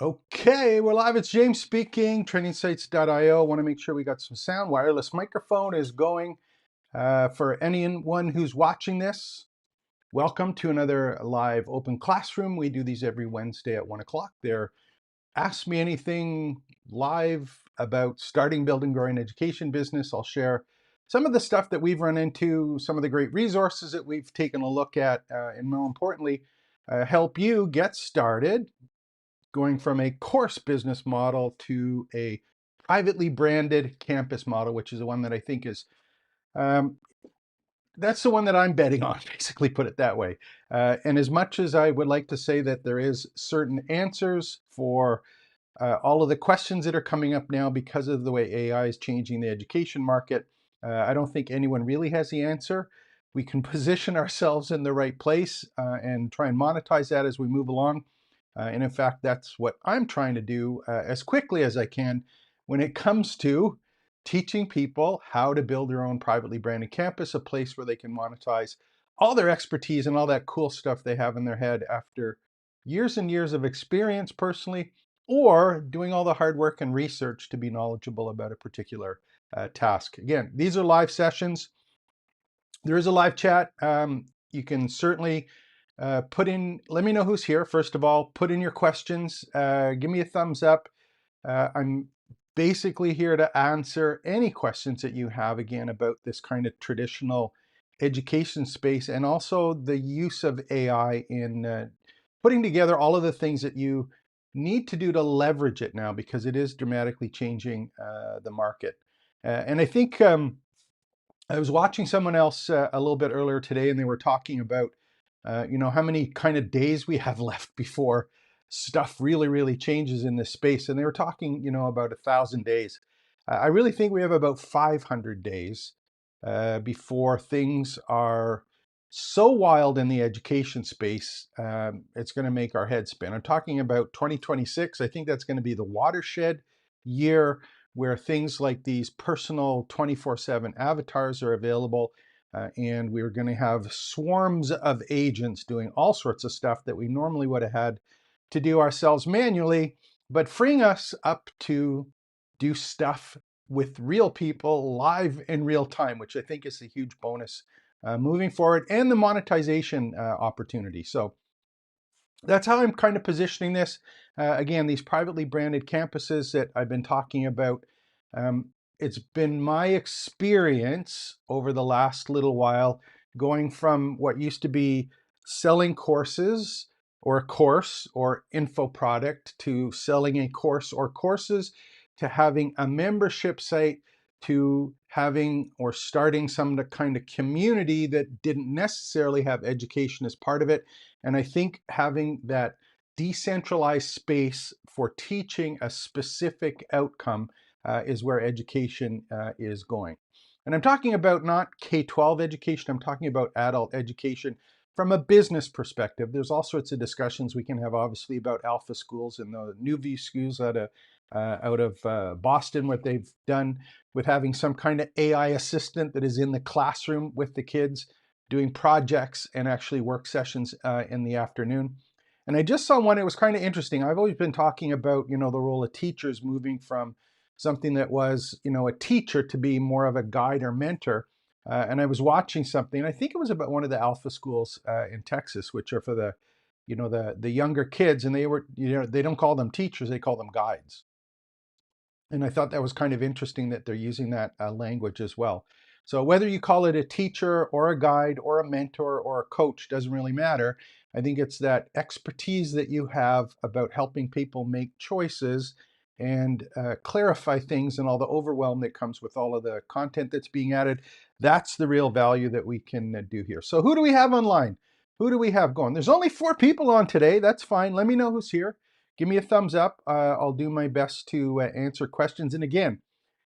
Okay, we're live. It's James speaking, trainingsites.io. Want to make sure we got some sound. Wireless microphone is going. For anyone who's watching this, welcome to another live open classroom. We do these every Wednesday at 1 o'clock. They're Ask Me Anything live about starting, building, growing education business. I'll share some of the stuff that we've run into, some of the great resources that we've taken a look at, and more importantly, help you get started going from a course business model to a privately branded campus model, which is the one that I think is, um, that's the one that I'm betting on, basically put it that way. And as much as I would like to say that there is certain answers for all of the questions that are coming up now because of the way AI is changing the education market, I don't think anyone really has the answer. We can position ourselves in the right place and try and monetize that as we move along. And in fact, that's what I'm trying to do as quickly as I can when it comes to teaching people how to build their own privately branded campus, a place where they can monetize all their expertise and all that cool stuff they have in their head after years and years of experience personally, or doing all the hard work and research to be knowledgeable about a particular task. Again, these are live sessions. There is a live chat. You can certainly let me know who's here. First of all, put in your questions. Give me a thumbs up. I'm basically here to answer any questions that you have, again, about this kind of traditional education space, and also the use of AI in putting together all of the things that you need to do to leverage it now, because it is dramatically changing the market. And I think I was watching someone else a little bit earlier today, and they were talking about, how many kind of days we have left before stuff really, really changes in this space. And they were talking, about 1,000 days. I really think we have about 500 days before things are so wild in the education space. It's going to make our head spin. I'm talking about 2026. I think that's going to be the watershed year where things like these personal 24/7 avatars are available. And we're going to have swarms of agents doing all sorts of stuff that we normally would have had to do ourselves manually, but freeing us up to do stuff with real people live in real time, which I think is a huge bonus moving forward, and the monetization opportunity. So that's how I'm kind of positioning this. Again, these privately branded campuses that I've been talking about, um, it's been my experience over the last little while going from what used to be selling courses or a course or info product to selling a course or courses to having a membership site to having or starting some kind of community that didn't necessarily have education as part of it. And I think having that decentralized space for teaching a specific outcome is where education is going. And I'm talking about not K-12 education, I'm talking about adult education from a business perspective. There's all sorts of discussions we can have, obviously, about alpha schools and the New View schools out of Boston, what they've done with having some kind of AI assistant that is in the classroom with the kids, doing projects and actually work sessions in the afternoon. And I just saw one, it was kind of interesting. I've always been talking about, the role of teachers moving from something that was, a teacher to be more of a guide or mentor. And I was watching something, I think it was about one of the alpha schools in Texas, which are for the younger kids. And they were, they don't call them teachers, they call them guides. And I thought that was kind of interesting that they're using that language as well. So whether you call it a teacher or a guide or a mentor or a coach, doesn't really matter. I think it's that expertise that you have about helping people make choices and clarify things, and all the overwhelm that comes with all of the content that's being added. That's the real value that we can do here. So who do we have online? Who do we have going? There's only 4 people on today. That's fine. Let me know who's here. Give me a thumbs up. I'll do my best to answer questions. And again,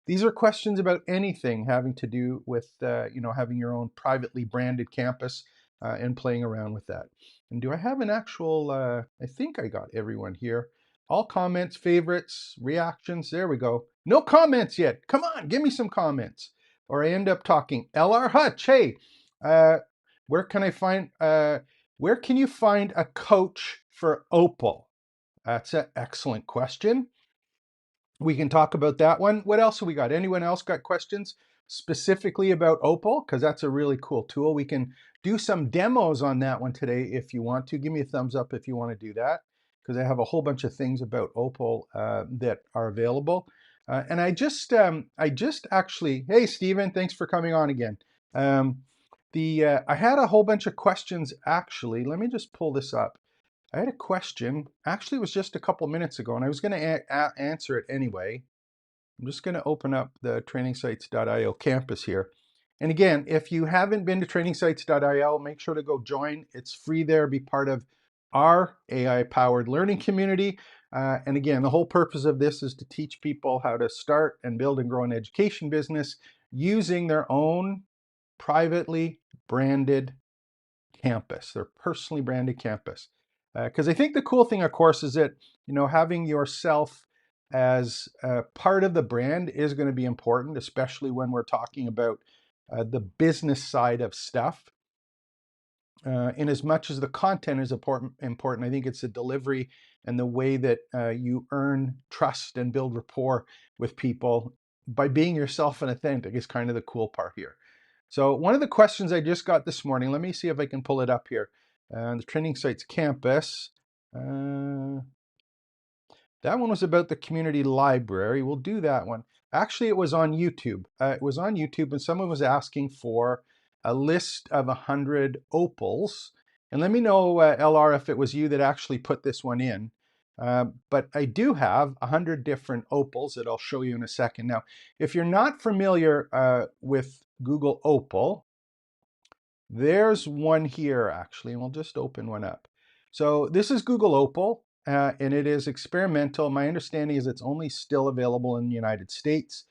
these are questions about anything having to do with, having your own privately branded campus and playing around with that. And do I have an actual, I think I got everyone here. All comments, favorites, reactions. There we go. No comments yet. Come on, give me some comments. Or I end up talking. LR Hutch, hey, uh, where can I find, where can you find a coach for Opal? That's an excellent question. We can talk about that one. What else have we got? Anyone else got questions specifically about Opal? Because that's a really cool tool. We can do some demos on that one today if you want to. Give me a thumbs up if you want to do that, because I have a whole bunch of things about Opal that are available. And I just actually, hey Stephen, thanks for coming on again. I had a whole bunch of questions actually. Let me just pull this up. I had a question, actually it was just a couple minutes ago, and I was going to answer it anyway. I'm just going to open up the trainingsites.io campus here. And again, if you haven't been to trainingsites.io, make sure to go join. It's free there, be part of our AI-powered learning community. And again, the whole purpose of this is to teach people how to start and build and grow an education business using their own privately branded campus, their personally branded campus. Because I think the cool thing, of course, is that, you know, having yourself as part of the brand is going to be important, especially when we're talking about the business side of stuff. In as much as the content is important, I think it's the delivery and the way that you earn trust and build rapport with people by being yourself and authentic is kind of the cool part here. So one of the questions I just got this morning, let me see if I can pull it up here. The Training Sites campus. That one was about the community library. We'll do that one. Actually, it was on YouTube. It was on YouTube, and someone was asking for a list of 100 opals. And let me know, LR, if it was you that actually put this one in. But I do have 100 different opals that I'll show you in a second. Now, if you're not familiar with Google Opal, there's one here actually, and we'll just open one up. So this is Google Opal, and it is experimental. My understanding is it's only still available in the United States.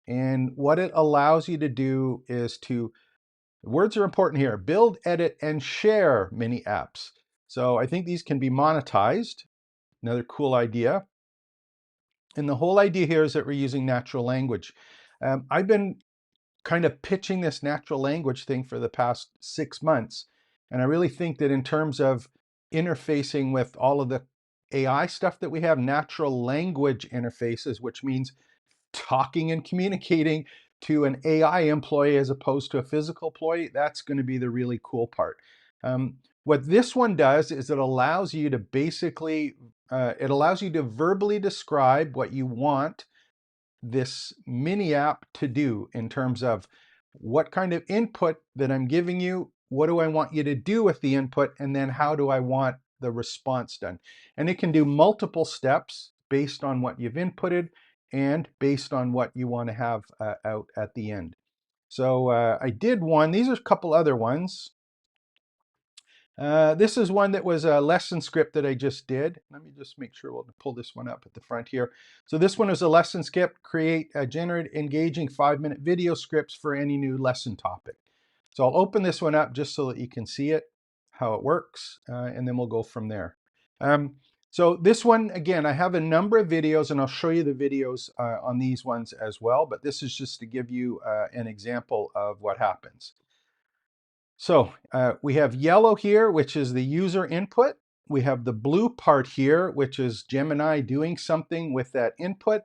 And what it allows you to do is to, words are important here, build, edit, and share mini apps. So I think these can be monetized. Another cool idea. And the whole idea here is that we're using natural language. I've been kind of pitching this natural language thing for the past 6 months. And I really think that in terms of interfacing with all of the AI stuff that we have, natural language interfaces, which means talking and communicating to an AI employee as opposed to a physical employee, that's going to be the really cool part. What this one does is it allows you to basically, it allows you to verbally describe what you want this mini app to do in terms of what kind of input that I'm giving you, what do I want you to do with the input, and then how do I want the response done. And it can do multiple steps based on what you've inputted and based on what you want to have out at the end. So I did one, these are a couple other ones. This is one that was a lesson script that I just did. Let me just make sure we'll pull this one up at the front here. So this one is a lesson script, generate engaging 5-minute video scripts for any new lesson topic. So I'll open this one up just so that you can see it, how it works, and then we'll go from there. So this one, again, I have a number of videos and I'll show you the videos on these ones as well, but this is just to give you an example of what happens. So we have yellow here, which is the user input. We have the blue part here, which is Gemini doing something with that input.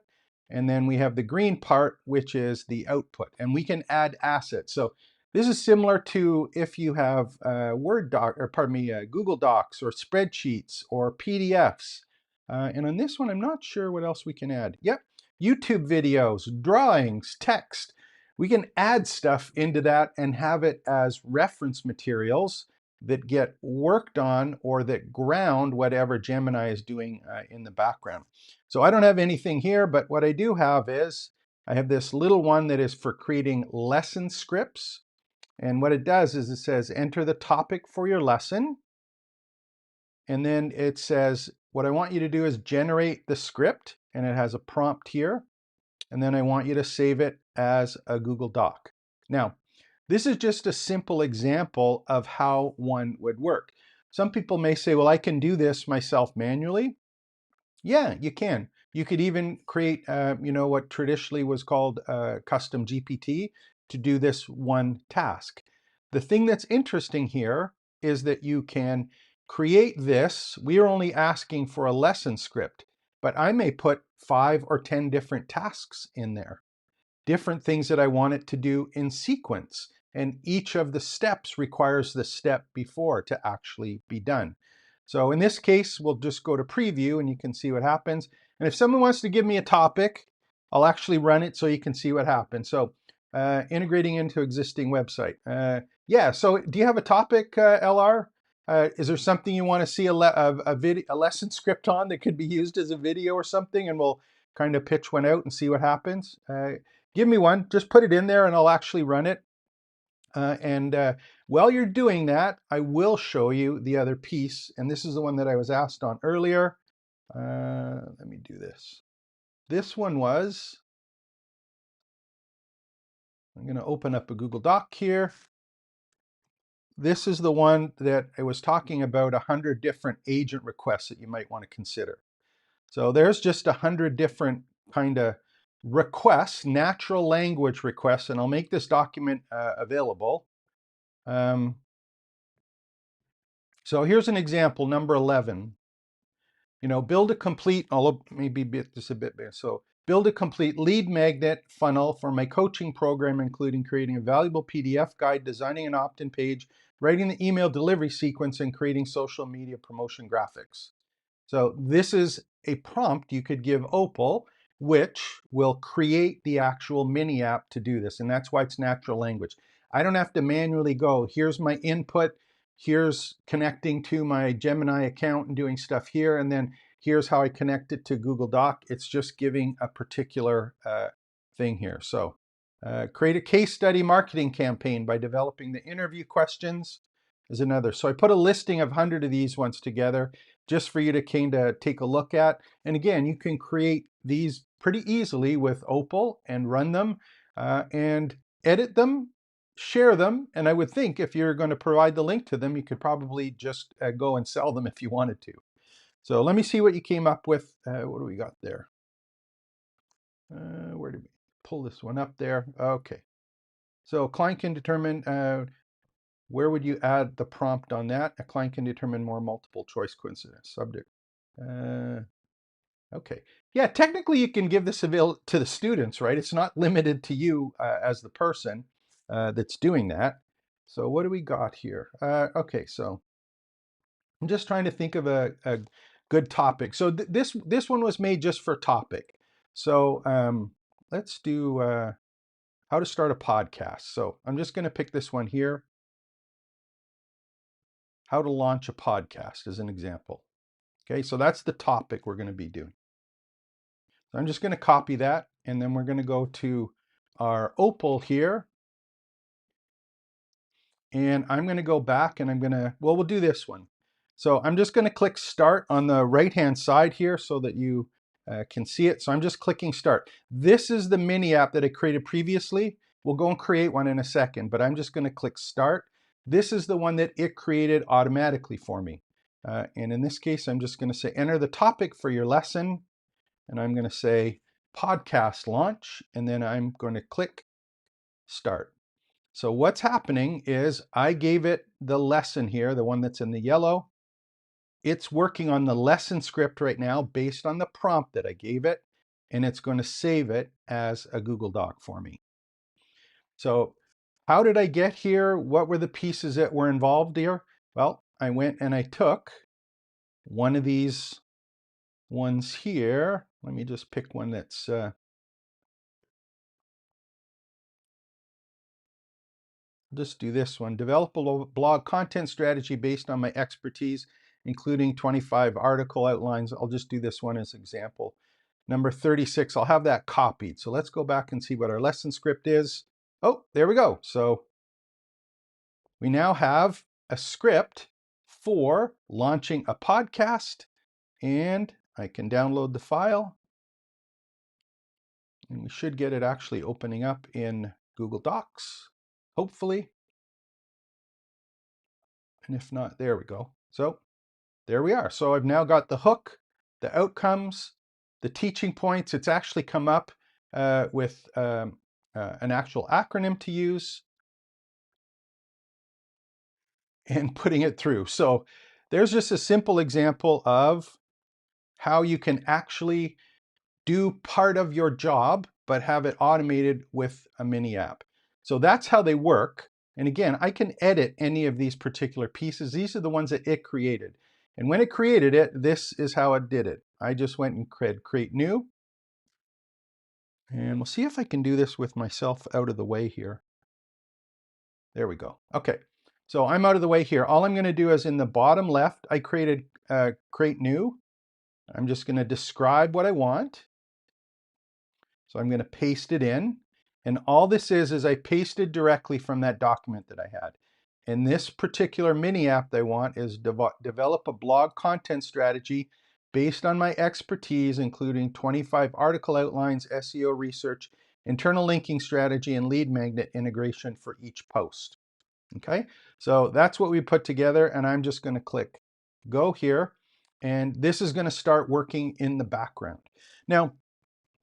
And then we have the green part, which is the output. And we can add assets. So this is similar to if you have Google Docs or spreadsheets or PDFs. And on this one, I'm not sure what else we can add. Yep, YouTube videos, drawings, text. We can add stuff into that and have it as reference materials that get worked on or that ground whatever Gemini is doing in the background. So I don't have anything here, but what I do have is I have this little one that is for creating lesson scripts. And what it does is it says, enter the topic for your lesson. And then it says, what I want you to do is generate the script, and it has a prompt here. And then I want you to save it as a Google Doc. Now, this is just a simple example of how one would work. Some people may say, well, I can do this myself manually. Yeah, you can. You could even create, what traditionally was called custom GPT to do this one task. The thing that's interesting here is that you can create this, we are only asking for a lesson script, but I may put 5 or 10 different tasks in there, different things that I want it to do in sequence. And each of the steps requires the step before to actually be done. So in this case, we'll just go to preview and you can see what happens. And if someone wants to give me a topic, I'll actually run it so you can see what happens. So integrating into existing website. Yeah, so do you have a topic, LR? Is there something you want to see a lesson script on that could be used as a video or something? And we'll kind of pitch one out and see what happens. Give me one, just put it in there and I'll actually run it. While you're doing that, I will show you the other piece. And this is the one that I was asked on earlier. Let me do this. This one was, I'm going to open up a Google Doc here. This is the one that I was talking about 100 different agent requests that you might want to consider. So there's just 100 different kind of requests, natural language requests, and I'll make this document available. So here's an example, number 11. Build a complete, although maybe just a bit bigger. So build a complete lead magnet funnel for my coaching program, including creating a valuable PDF guide, designing an opt-in page, writing the email delivery sequence, and creating social media promotion graphics. So this is a prompt you could give Opal, which will create the actual mini app to do this. And that's why it's natural language. I don't have to manually go, here's my input, here's connecting to my Gemini account and doing stuff here, and then here's how I connect it to Google Doc. It's just giving a particular thing here. So create a case study marketing campaign by developing the interview questions is another. So I put a listing of 100 of these ones together just for you to kind of take a look at. And again, you can create these pretty easily with Opal and run them and edit them, share them. And I would think if you're going to provide the link to them, you could probably just go and sell them if you wanted to. So let me see what you came up with. What do we got there? Where did we pull this one up there? Okay. So client can determine where would you add the prompt on that? A client can determine more multiple choice coincidence subject. Okay. Yeah, technically you can give this available to the students, right? It's not limited to you as the person that's doing that. So what do we got here? Okay, so I'm just trying to think of a good topic. So this one was made just for topic. So let's do how to start a podcast. So I'm just going to pick this one here. How to launch a podcast as an example. Okay, so that's the topic we're going to be doing. So I'm just going to copy that, and then we're going to go to our Opal here. And I'm going to go back and I'm going to, well, we'll do this one. So I'm just going to click start on the right-hand side here so that you can see it. So I'm just clicking start. This is the mini app that I created previously. We'll go and create one in a second, but I'm just going to click start. This is the one that it created automatically for me. And in this case, I'm just going to say enter the topic for your lesson. And I'm going to say podcast launch, and then I'm going to click start. So what's happening is I gave it the lesson here, the one that's in the yellow. It's working on the lesson script right now based on the prompt that I gave it, and it's going to save it as a Google Doc for me. So how did I get here? What were the pieces that were involved here? Well, I went and I took one of these ones here. Let me just pick one that's just do this one. Develop a blog content strategy based on my expertise, including 25 article outlines. I'll just do this one as example. Number 36, I'll have that copied. So let's go back and see what our lesson script is. Oh, there we go. So we now have a script for launching a podcast, and I can download the file. And we should get it actually opening up in Google Docs, hopefully. And if not, there we go. So there we are. So I've now got the hook, the outcomes, the teaching points. It's actually come up with an actual acronym to use and putting it through. So there's just a simple example of how you can actually do part of your job, but have it automated with a mini app. So that's how they work. And again, I can edit any of these particular pieces. These are the ones that it created. And when it created it, this is how it did it. I just went and create new. And we'll see if I can do this with myself out of the way here. There we go. Okay, so I'm out of the way here. All I'm going to do is in the bottom left, I created create new. I'm just going to describe what I want. So I'm going to paste it in. And all this is I pasted directly from that document that I had. And this particular mini app that I want is develop a blog content strategy based on my expertise, including 25 article outlines, SEO research, internal linking strategy, and lead magnet integration for each post. Okay, so that's what we put together, and I'm just going to click go here, and this is going to start working in the background. Now,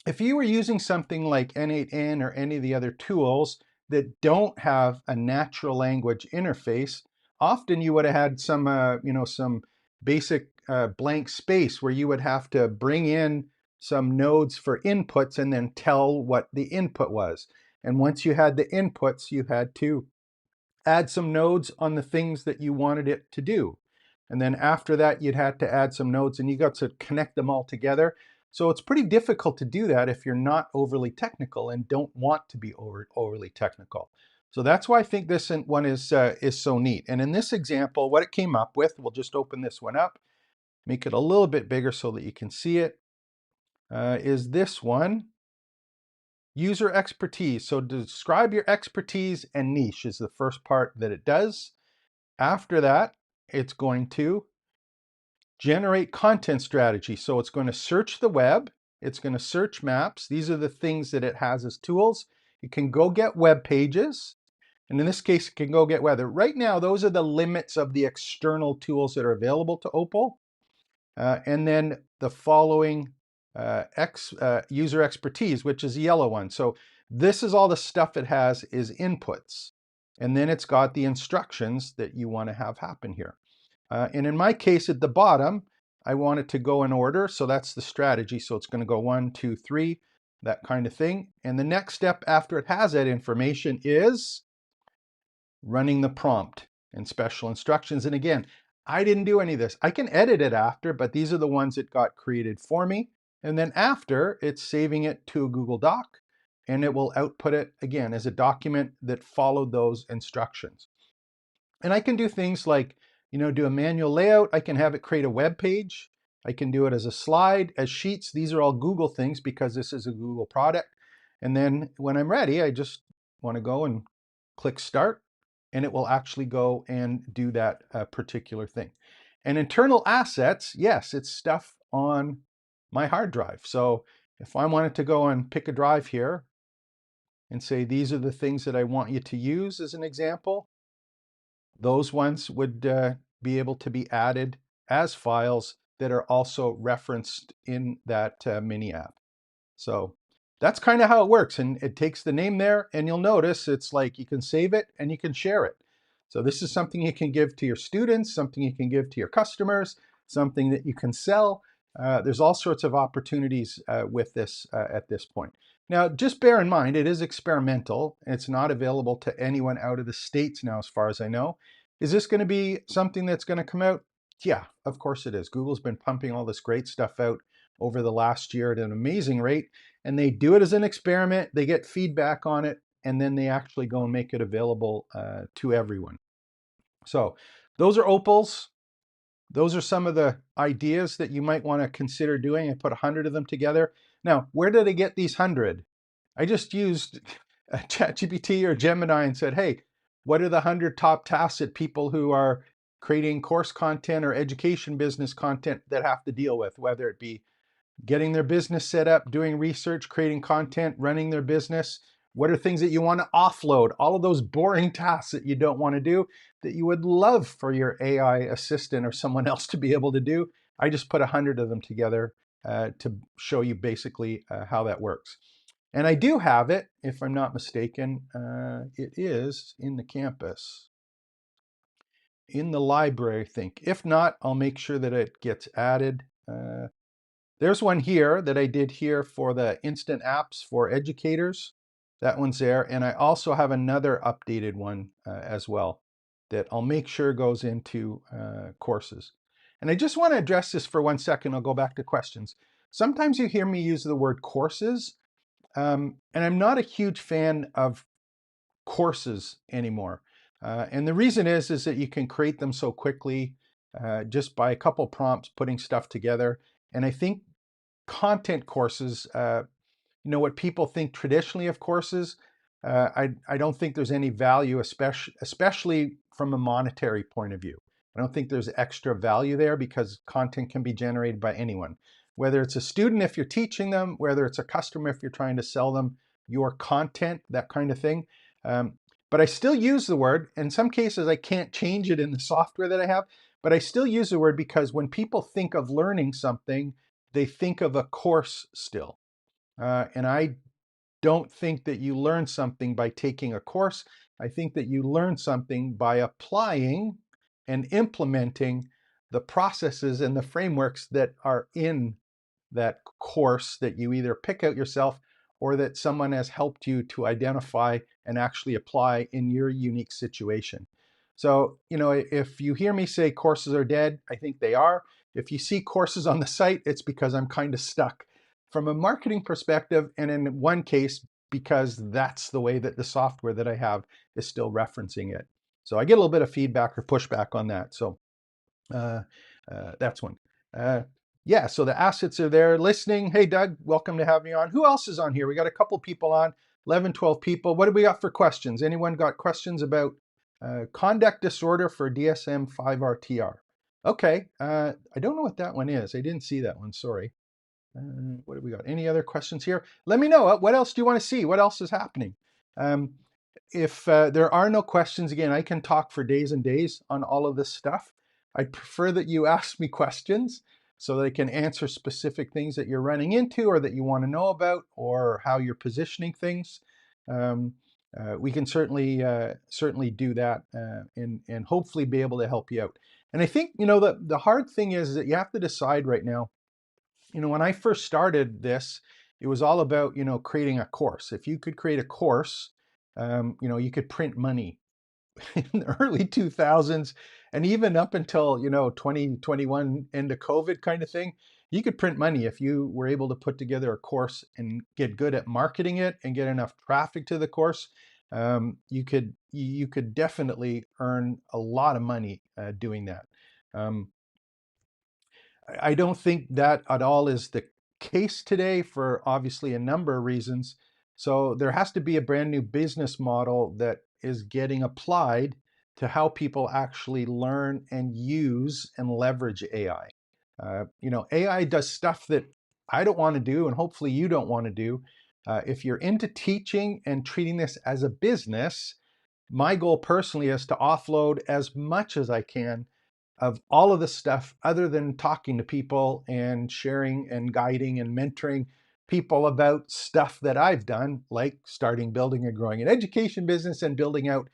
if you were using something like N8N or any of the other tools that don't have a natural language interface, often you would have had some, some basic blank space where you would have to bring in some nodes for inputs and then tell what the input was. And once you had the inputs, you had to add some nodes on the things that you wanted it to do. And then after that, you'd have to add some nodes and you got to connect them all together. So it's pretty difficult to do that if you're not overly technical and don't want to be overly technical. So that's why I think this one is so neat. And in this example, what it came up with, we'll just open this one up, make it a little bit bigger so that you can see it, is this one. User expertise. So describe your expertise and niche is the first part that it does. After that, it's going to generate content strategy. So it's going to search the web. It's going to search maps. These are the things that it has as tools. It can go get web pages. And in this case, it can go get weather. Right now, those are the limits of the external tools that are available to Opal. And then the following user expertise, which is the yellow one. So this is all the stuff it has is inputs. And then it's got the instructions that you want to have happen here. And in my case at the bottom, I want it to go in order. So that's the strategy. So it's going to go 1, 2, 3, that kind of thing. And the next step after it has that information is running the prompt and special instructions. And again, I didn't do any of this. I can edit it after, but these are the ones that got created for me. And then after, it's saving it to a Google Doc, and it will output it again as a document that followed those instructions. And I can do things like, do a manual layout. I can have it create a web page. I can do it as a slide, as sheets. These are all Google things because this is a Google product. And then when I'm ready, I just want to go and click start, and it will actually go and do that particular thing. And internal assets, yes, it's stuff on my hard drive. So if I wanted to go and pick a drive here and say, these are the things that I want you to use as an example, those ones would be able to be added as files that are also referenced in that mini app. So that's kind of how it works. And it takes the name there, and you'll notice it's like you can save it and you can share it. So this is something you can give to your students, something you can give to your customers, something that you can sell. There's all sorts of opportunities with this at this point. Now, just bear in mind, it is experimental. It's not available to anyone out of the States now, as far as I know. Is this going to be something that's going to come out? Yeah, of course it is. Google's been pumping all this great stuff out over the last year at an amazing rate, and they do it as an experiment. They get feedback on it, and then they actually go and make it available to everyone. So those are Opals. Those are some of the ideas that you might want to consider doing. I put 100 of them together. Now, where did I get these 100? I just used ChatGPT or Gemini and said, hey, what are the 100 top tasks that people who are creating course content or education business content that have to deal with, whether it be getting their business set up, doing research, creating content, running their business. What are things that you want to offload? All of those boring tasks that you don't want to do that you would love for your AI assistant or someone else to be able to do. I just put 100 of them together to show you basically how that works. And I do have it, if I'm not mistaken, it is in the campus. in the library, I think. If not, I'll make sure that it gets added. There's one here that I did here for the instant apps for educators. That one's there. And I also have another updated one as well that I'll make sure goes into courses. And I just want to address this for 1 second. I'll go back to questions. Sometimes you hear me use the word courses, and I'm not a huge fan of courses anymore. And the reason is that you can create them so quickly just by a couple prompts putting stuff together. And I think content courses, what people think traditionally of courses, I don't think there's any value, especially from a monetary point of view. I don't think there's extra value there because content can be generated by anyone, whether it's a student if you're teaching them, whether it's a customer if you're trying to sell them your content, that kind of thing. But I still use the word. In some cases, I can't change it in the software that I have, but I still use the word because when people think of learning something, they think of a course still. And I don't think that you learn something by taking a course. I think that you learn something by applying and implementing the processes and the frameworks that are in that course that you either pick out yourself or that someone has helped you to identify and actually apply in your unique situation. So, if you hear me say courses are dead, I think they are. If you see courses on the site, it's because I'm kind of stuck from a marketing perspective, and in one case, because that's the way that the software that I have is still referencing it. So I get a little bit of feedback or pushback on that. So that's one. Yeah, so the assets are there. Listening. Hey, Doug, welcome to have me on. Who else is on here? We got a couple people on, 11, 12 people. What do we got for questions? Anyone got questions about conduct disorder for DSM-5-RTR? Okay, I don't know what that one is. I didn't see that one, sorry. What do we got? Any other questions here? Let me know. What else do you want to see? What else is happening? If there are no questions, again, I can talk for days and days on all of this stuff. I prefer that you ask me questions so that I can answer specific things that you're running into or that you want to know about or how you're positioning things. We can certainly do that and hopefully be able to help you out. And I think, the hard thing is that you have to decide right now. When I first started this, it was all about, creating a course. If you could create a course, you could print money in the early 2000s and even up until, 2021 end of COVID kind of thing. You could print money if you were able to put together a course and get good at marketing it and get enough traffic to the course. You could definitely earn a lot of money doing that. I don't think that at all is the case today for obviously a number of reasons. So there has to be a brand new business model that is getting applied to how people actually learn and use and leverage AI. AI does stuff that I don't want to do, and hopefully you don't want to do. If you're into teaching and treating this as a business, my goal personally is to offload as much as I can of all of the stuff other than talking to people and sharing and guiding and mentoring people about stuff that I've done, like starting, building, and growing an education business and building out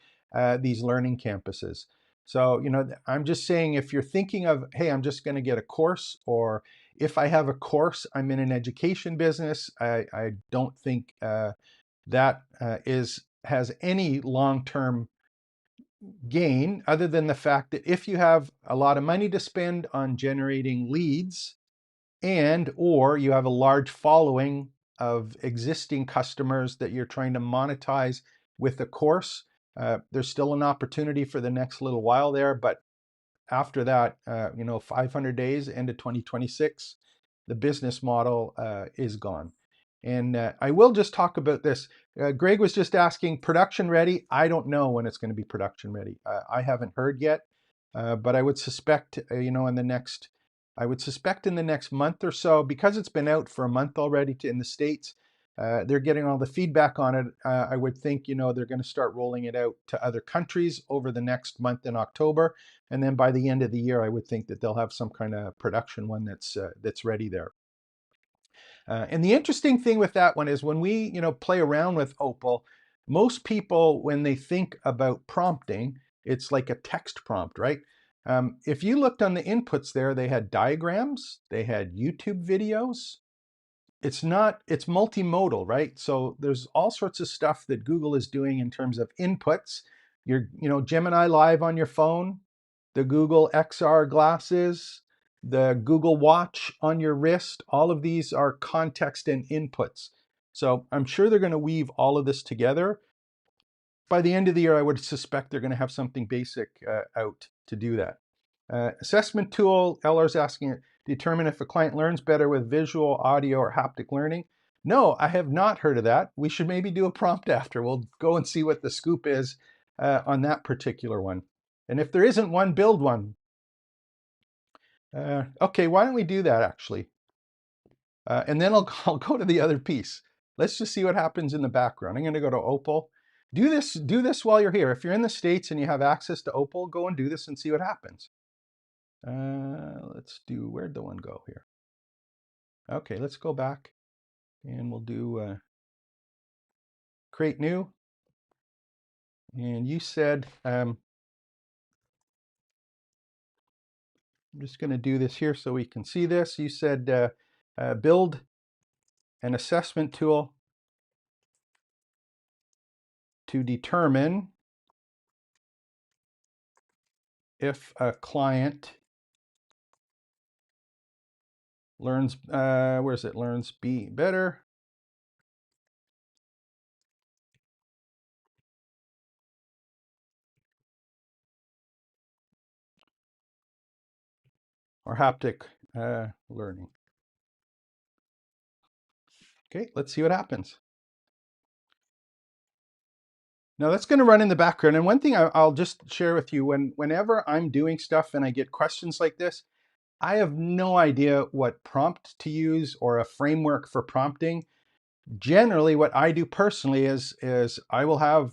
these learning campuses. So, I'm just saying if you're thinking of, hey, I'm just going to get a course, or if I have a course, I'm in an education business, I don't think that has any long-term gain other than the fact that if you have a lot of money to spend on generating leads and or you have a large following of existing customers that you're trying to monetize with a course, there's still an opportunity for the next little while there. But after that, 500 days into 2026, the business model is gone. And I will just talk about this. Greg was just asking, production ready? I don't know when it's going to be production ready. I haven't heard yet, but I would suspect, I would suspect in the next month or so, because it's been out for a month already in the States. They're getting all the feedback on it. I would think, they're going to start rolling it out to other countries over the next month in October. And then by the end of the year, I would think that they'll have some kind of production one that's ready there. And the interesting thing with that one is when we, play around with Opal, most people, when they think about prompting, It's like a text prompt, right? If you looked on the inputs there, they had diagrams, they had YouTube videos. It's multimodal, right? So there's all sorts of stuff that Google is doing in terms of inputs. Gemini Live on your phone, the Google XR glasses, the Google Watch on your wrist, all of these are context and inputs. So I'm sure they're going to weave all of this together. By the end of the year, I would suspect they're going to have something basic out to do that. Assessment tool, LR's asking, determine if a client learns better with visual, audio, or haptic learning. No, I have not heard of that. We should maybe do a prompt after. We'll go and see what the scoop is on that particular one. And if there isn't one, build one. Okay, why don't we do that actually? And then I'll go to the other piece. Let's just see what happens in the background. I'm going to go to Opal. Do this while you're here. If you're in the States and you have access to Opal, go and do this and see what happens. Let's do, where'd the one go here? Okay, let's go back and we'll do create new. And you said, I'm just going to do this here so we can see this. You said build an assessment tool to determine if a client learns, learns B better or haptic learning. Okay, let's see what happens. Now that's going to run in the background. And one thing I'll just share with you, whenever I'm doing stuff and I get questions like this, I have no idea what prompt to use or a framework for prompting. Generally, what I do personally is I will have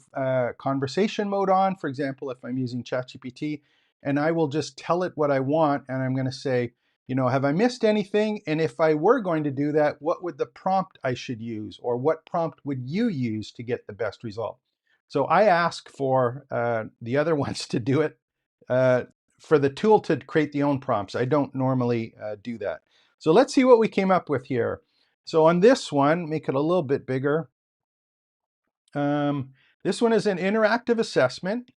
conversation mode on, for example, if I'm using ChatGPT, and I will just tell it what I want, and I'm going to say, have I missed anything? And if I were going to do that, what would the prompt I should use, or what prompt would you use to get the best result? So I ask for the other ones to do it, for the tool to create the own prompts. I don't normally do that. So let's see what we came up with here. So on this one, make it a little bit bigger. This one is an interactive assessment.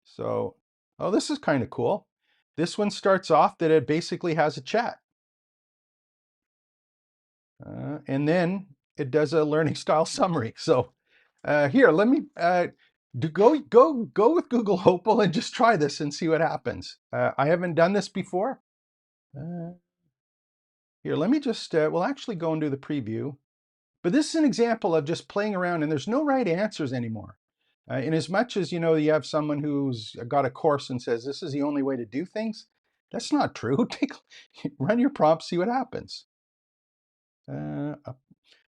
So, oh, this is kind of cool. This one starts off that it basically has a chat. And then it does a learning style summary. So here, let me go with Google Opal and just try this and see what happens. I haven't done this before. Here, let me just, we'll actually go and do the preview. But this is an example of just playing around, and there's no right answers anymore. In as much as, you have someone who's got a course and says, this is the only way to do things, that's not true. Run your prompt, see what happens.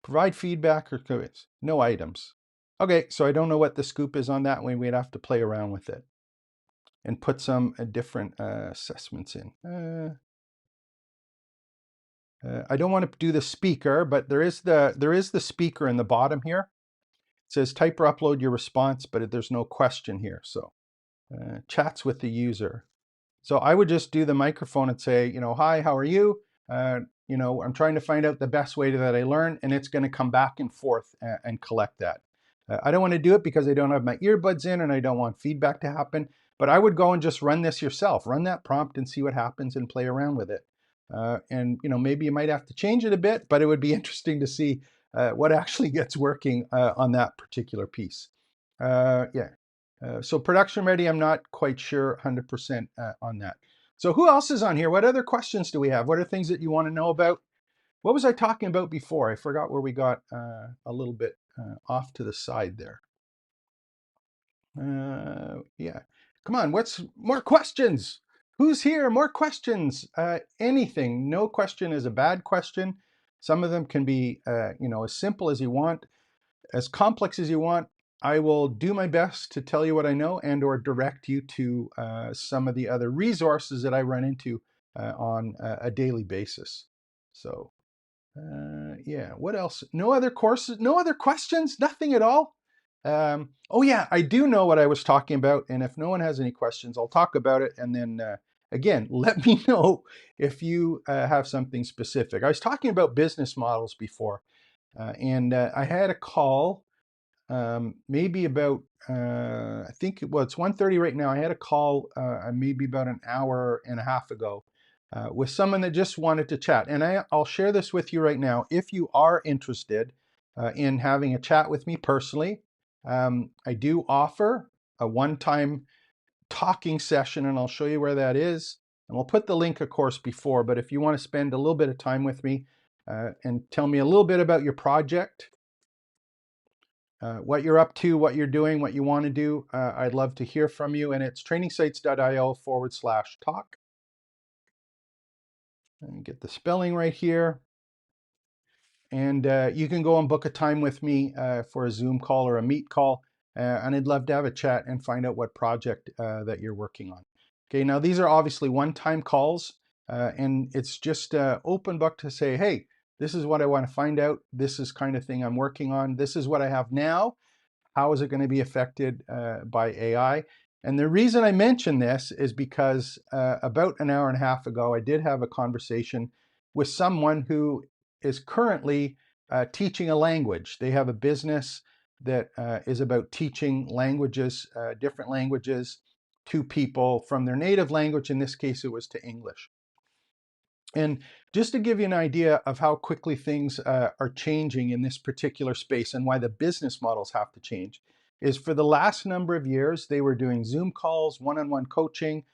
Provide feedback or comments. No items. Okay, so I don't know what the scoop is on that one. We'd have to play around with it and put some different assessments in. I don't want to do the speaker, but there is the speaker in the bottom here. It says type or upload your response, but there's no question here. So chats with the user. So I would just do the microphone and say, hi, how are you? I'm trying to find out the best way that I learn, and it's going to come back and forth and collect that. I don't want to do it because I don't have my earbuds in and I don't want feedback to happen, but I would go and just run this yourself. Run that prompt and see what happens and play around with it. And maybe you might have to change it a bit, but it would be interesting to see what actually gets working on that particular piece. So production ready, I'm not quite sure 100% on that. So who else is on here? What other questions do we have? What are things that you want to know about? What was I talking about before? I forgot where we got a little bit off to the side there. Yeah, come on, what's more questions? Who's here? More questions? Anything. No question is a bad question. Some of them can be, as simple as you want, as complex as you want. I will do my best to tell you what I know and or direct you to some of the other resources that I run into on a daily basis. So yeah, what else? No other courses, no other questions, nothing at all? Oh yeah, I do know what I was talking about, and if no one has any questions, I'll talk about it, and then again, let me know if you have something specific. I was talking about business models before, and I had a call maybe about I think well it's 1:30 right now. I had a call maybe about an hour and a half ago with someone that just wanted to chat, and I'll share this with you right now. If you are interested in having a chat with me personally, I do offer a one-time talking session, and I'll show you where that is. And we'll put the link, of course, before. But if you want to spend a little bit of time with me and tell me a little bit about your project, what you're up to, what you're doing, what you want to do. I'd love to hear from you. And it's trainingsites.io/talk. And get the spelling right here. And you can go and book a time with me for a Zoom call or a Meet call. And I'd love to have a chat and find out what project that you're working on. Okay, now these are obviously one-time calls. And it's just open book to say, hey, this is what I want to find out. This is kind of thing I'm working on. This is what I have now. How is it going to be affected by AI? And the reason I mention this is because about an hour and a half ago, I did have a conversation with someone who is currently teaching a language. They have a business that is about teaching languages, different languages to people from their native language. In this case, it was to English. And just to give you an idea of how quickly things are changing in this particular space and why the business models have to change, is for the last number of years, they were doing Zoom calls, one-on-one coaching,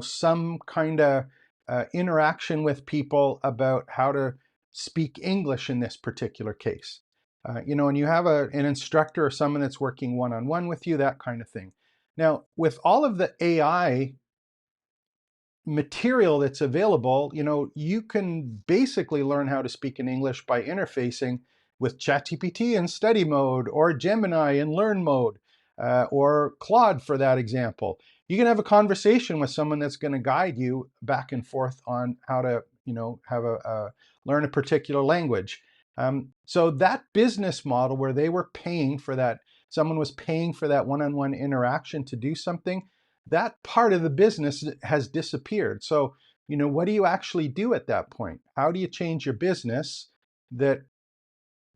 some kind of interaction with people about how to speak English in this particular case. And you have an instructor or someone that's working one-on-one with you, that kind of thing. Now, with all of the AI material that's available, you can basically learn how to speak in English by interfacing with ChatGPT in study mode, or Gemini in learn mode, or Claude for that example. You can have a conversation with someone that's going to guide you back and forth on how to, have learn a particular language. So that business model where they were paying for that, someone was paying for that one-on-one interaction to do something, that part of the business has disappeared. So, what do you actually do at that point? How do you change your business that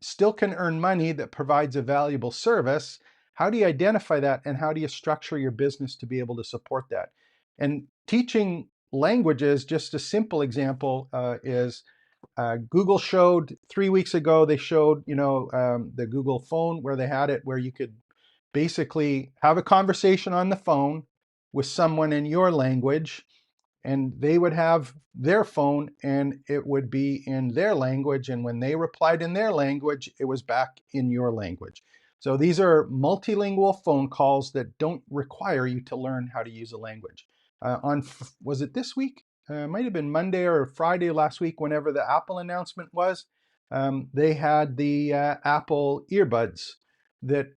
still can earn money, that provides a valuable service? How do you identify that, and how do you structure your business to be able to support that? And teaching languages, just a simple example, is Google showed 3 weeks ago, they showed, the Google phone where they had it, where you could basically have a conversation on the phone with someone in your language, and they would have their phone and it would be in their language. And when they replied in their language, it was back in your language. So these are multilingual phone calls that don't require you to learn how to use a language. Was it this week? Might have been Monday or Friday last week, whenever the Apple announcement was. They had the Apple earbuds that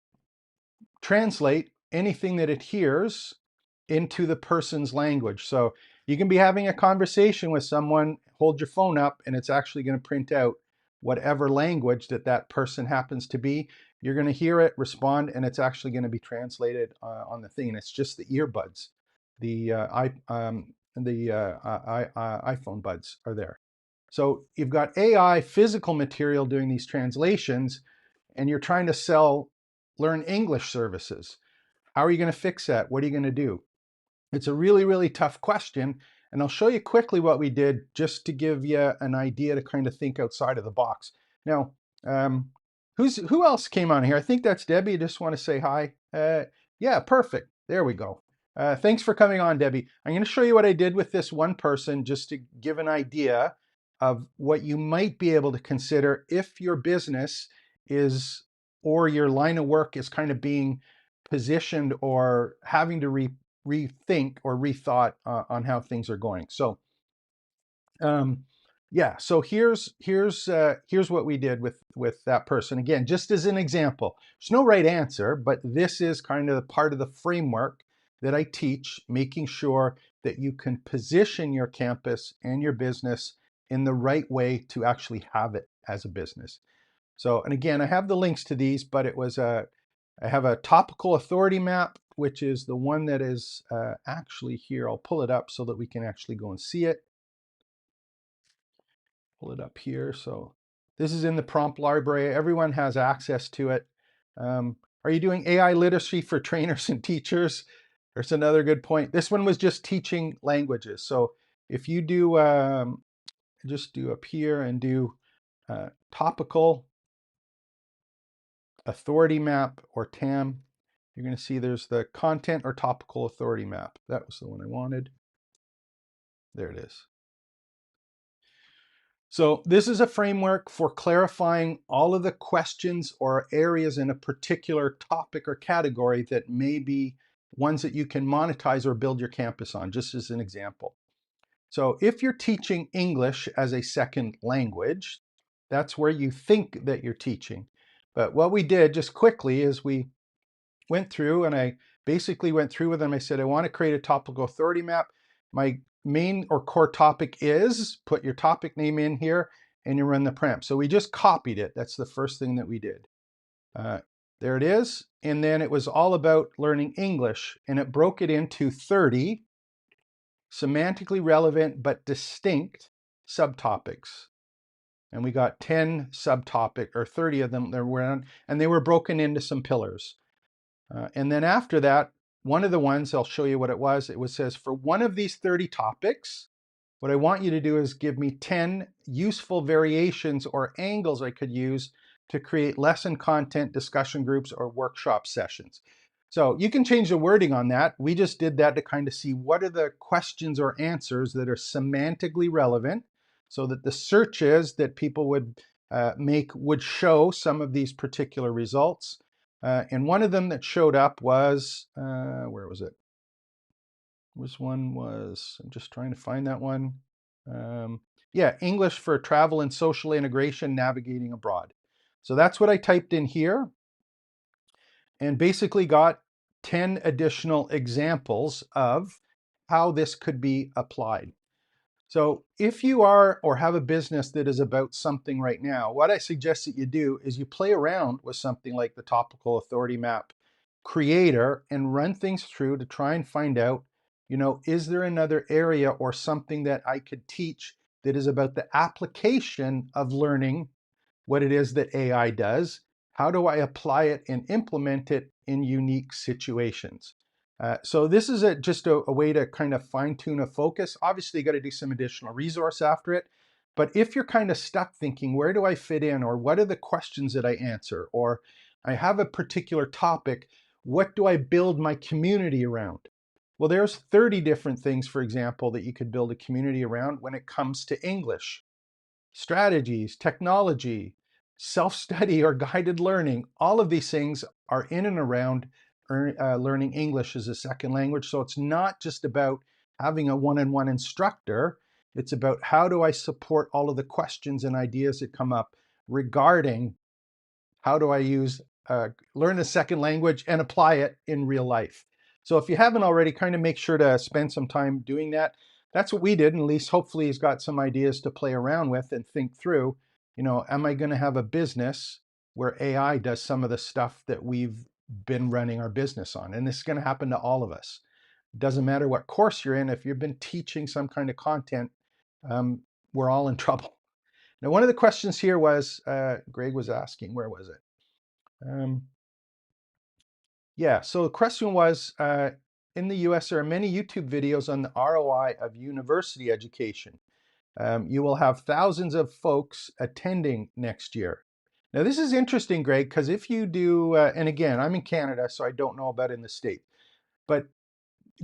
translate anything that it hears into the person's language. So you can be having a conversation with someone, hold your phone up, and it's actually going to print out whatever language that person happens to be. You're going to hear it, respond, and it's actually going to be translated on the thing. And it's just the earbuds. The iPhone buds are there. So you've got AI, physical material doing these translations, and you're trying to learn English services. How are you going to fix that? What are you going to do? It's a really, really tough question. And I'll show you quickly what we did just to give you an idea to kind of think outside of the box. Now, who else came on here? I think that's Debbie. I just want to say hi. Yeah, perfect. There we go. Thanks for coming on, Debbie. I'm going to show you what I did with this one person just to give an idea of what you might be able to consider if your business is, or your line of work is kind of being positioned or having to rethink or rethought on how things are going. So yeah, so here's what we did with that person. Again, just as an example, there's no right answer, but this is kind of part of the framework that I teach, making sure that you can position your campus and your business in the right way to actually have it as a business. So, and again, I have the links to these, but it was I have a topical authority map, which is the one that is actually here. I'll pull it up so that we can actually go and see it. Pull it up here. So this is in the prompt library. Everyone has access to it. Are you doing AI literacy for trainers and teachers? There's another good point. This one was just teaching languages. So if you do, just do up here and do topical authority map or TAM, you're going to see there's the content or topical authority map. That was the one I wanted. There it is. So this is a framework for clarifying all of the questions or areas in a particular topic or category that may be ones that you can monetize or build your campus on, just as an example. So if you're teaching English as a second language, that's where you think that you're teaching. But what we did just quickly is we went through and I basically went through with them. I said, I want to create a topical authority map. My main or core topic is, put your topic name in here and you run the prompt. So we just copied it. That's the first thing that we did. There it is. And then it was all about learning English, and it broke it into 30 semantically relevant but distinct subtopics. And we got 10 subtopic or 30 of them there were, and they were broken into some pillars. And then after that, one of the ones, I'll show you what it was. It says, for one of these 30 topics, what I want you to do is give me 10 useful variations or angles I could use to create lesson content, discussion groups, or workshop sessions. So you can change the wording on that. We just did that to kind of see what are the questions or answers that are semantically relevant so that the searches that people would make would show some of these particular results. And one of them that showed up was, where was it? Which one was, I'm just trying to find that one. Yeah, English for travel and social integration, navigating abroad. So that's what I typed in here and basically got 10 additional examples of how this could be applied. So if you are or have a business that is about something right now, what I suggest that you do is you play around with something like the topical authority map creator and run things through to try and find out, is there another area or something that I could teach that is about the application of learning what it is that AI does? How do I apply it and implement it in unique situations? So this is just a way to kind of fine tune a focus. Obviously, you got to do some additional resource after it. But if you're kind of stuck thinking, where do I fit in? Or what are the questions that I answer? Or I have a particular topic, what do I build my community around? Well, there's 30 different things, for example, that you could build a community around when it comes to English. Strategies, technology, self-study or guided learning, all of these things are in and around learning English as a second language. So it's not just about having a one-on-one instructor. It's about how do I support all of the questions and ideas that come up regarding how do I learn a second language and apply it in real life. So if you haven't already, kind of make sure to spend some time doing that. That's what we did, and at least hopefully he's got some ideas to play around with and think through, am I going to have a business where AI does some of the stuff that we've been running our business on? And this is going to happen to all of us. It doesn't matter what course you're in. If you've been teaching some kind of content, we're all in trouble. Now, one of the questions here was, Greg was asking, where was it? Yeah, so the question was, in the US, there are many YouTube videos on the ROI of university education. You will have thousands of folks attending next year. Now, this is interesting, Greg, because if you do, and again, I'm in Canada, so I don't know about in the States, but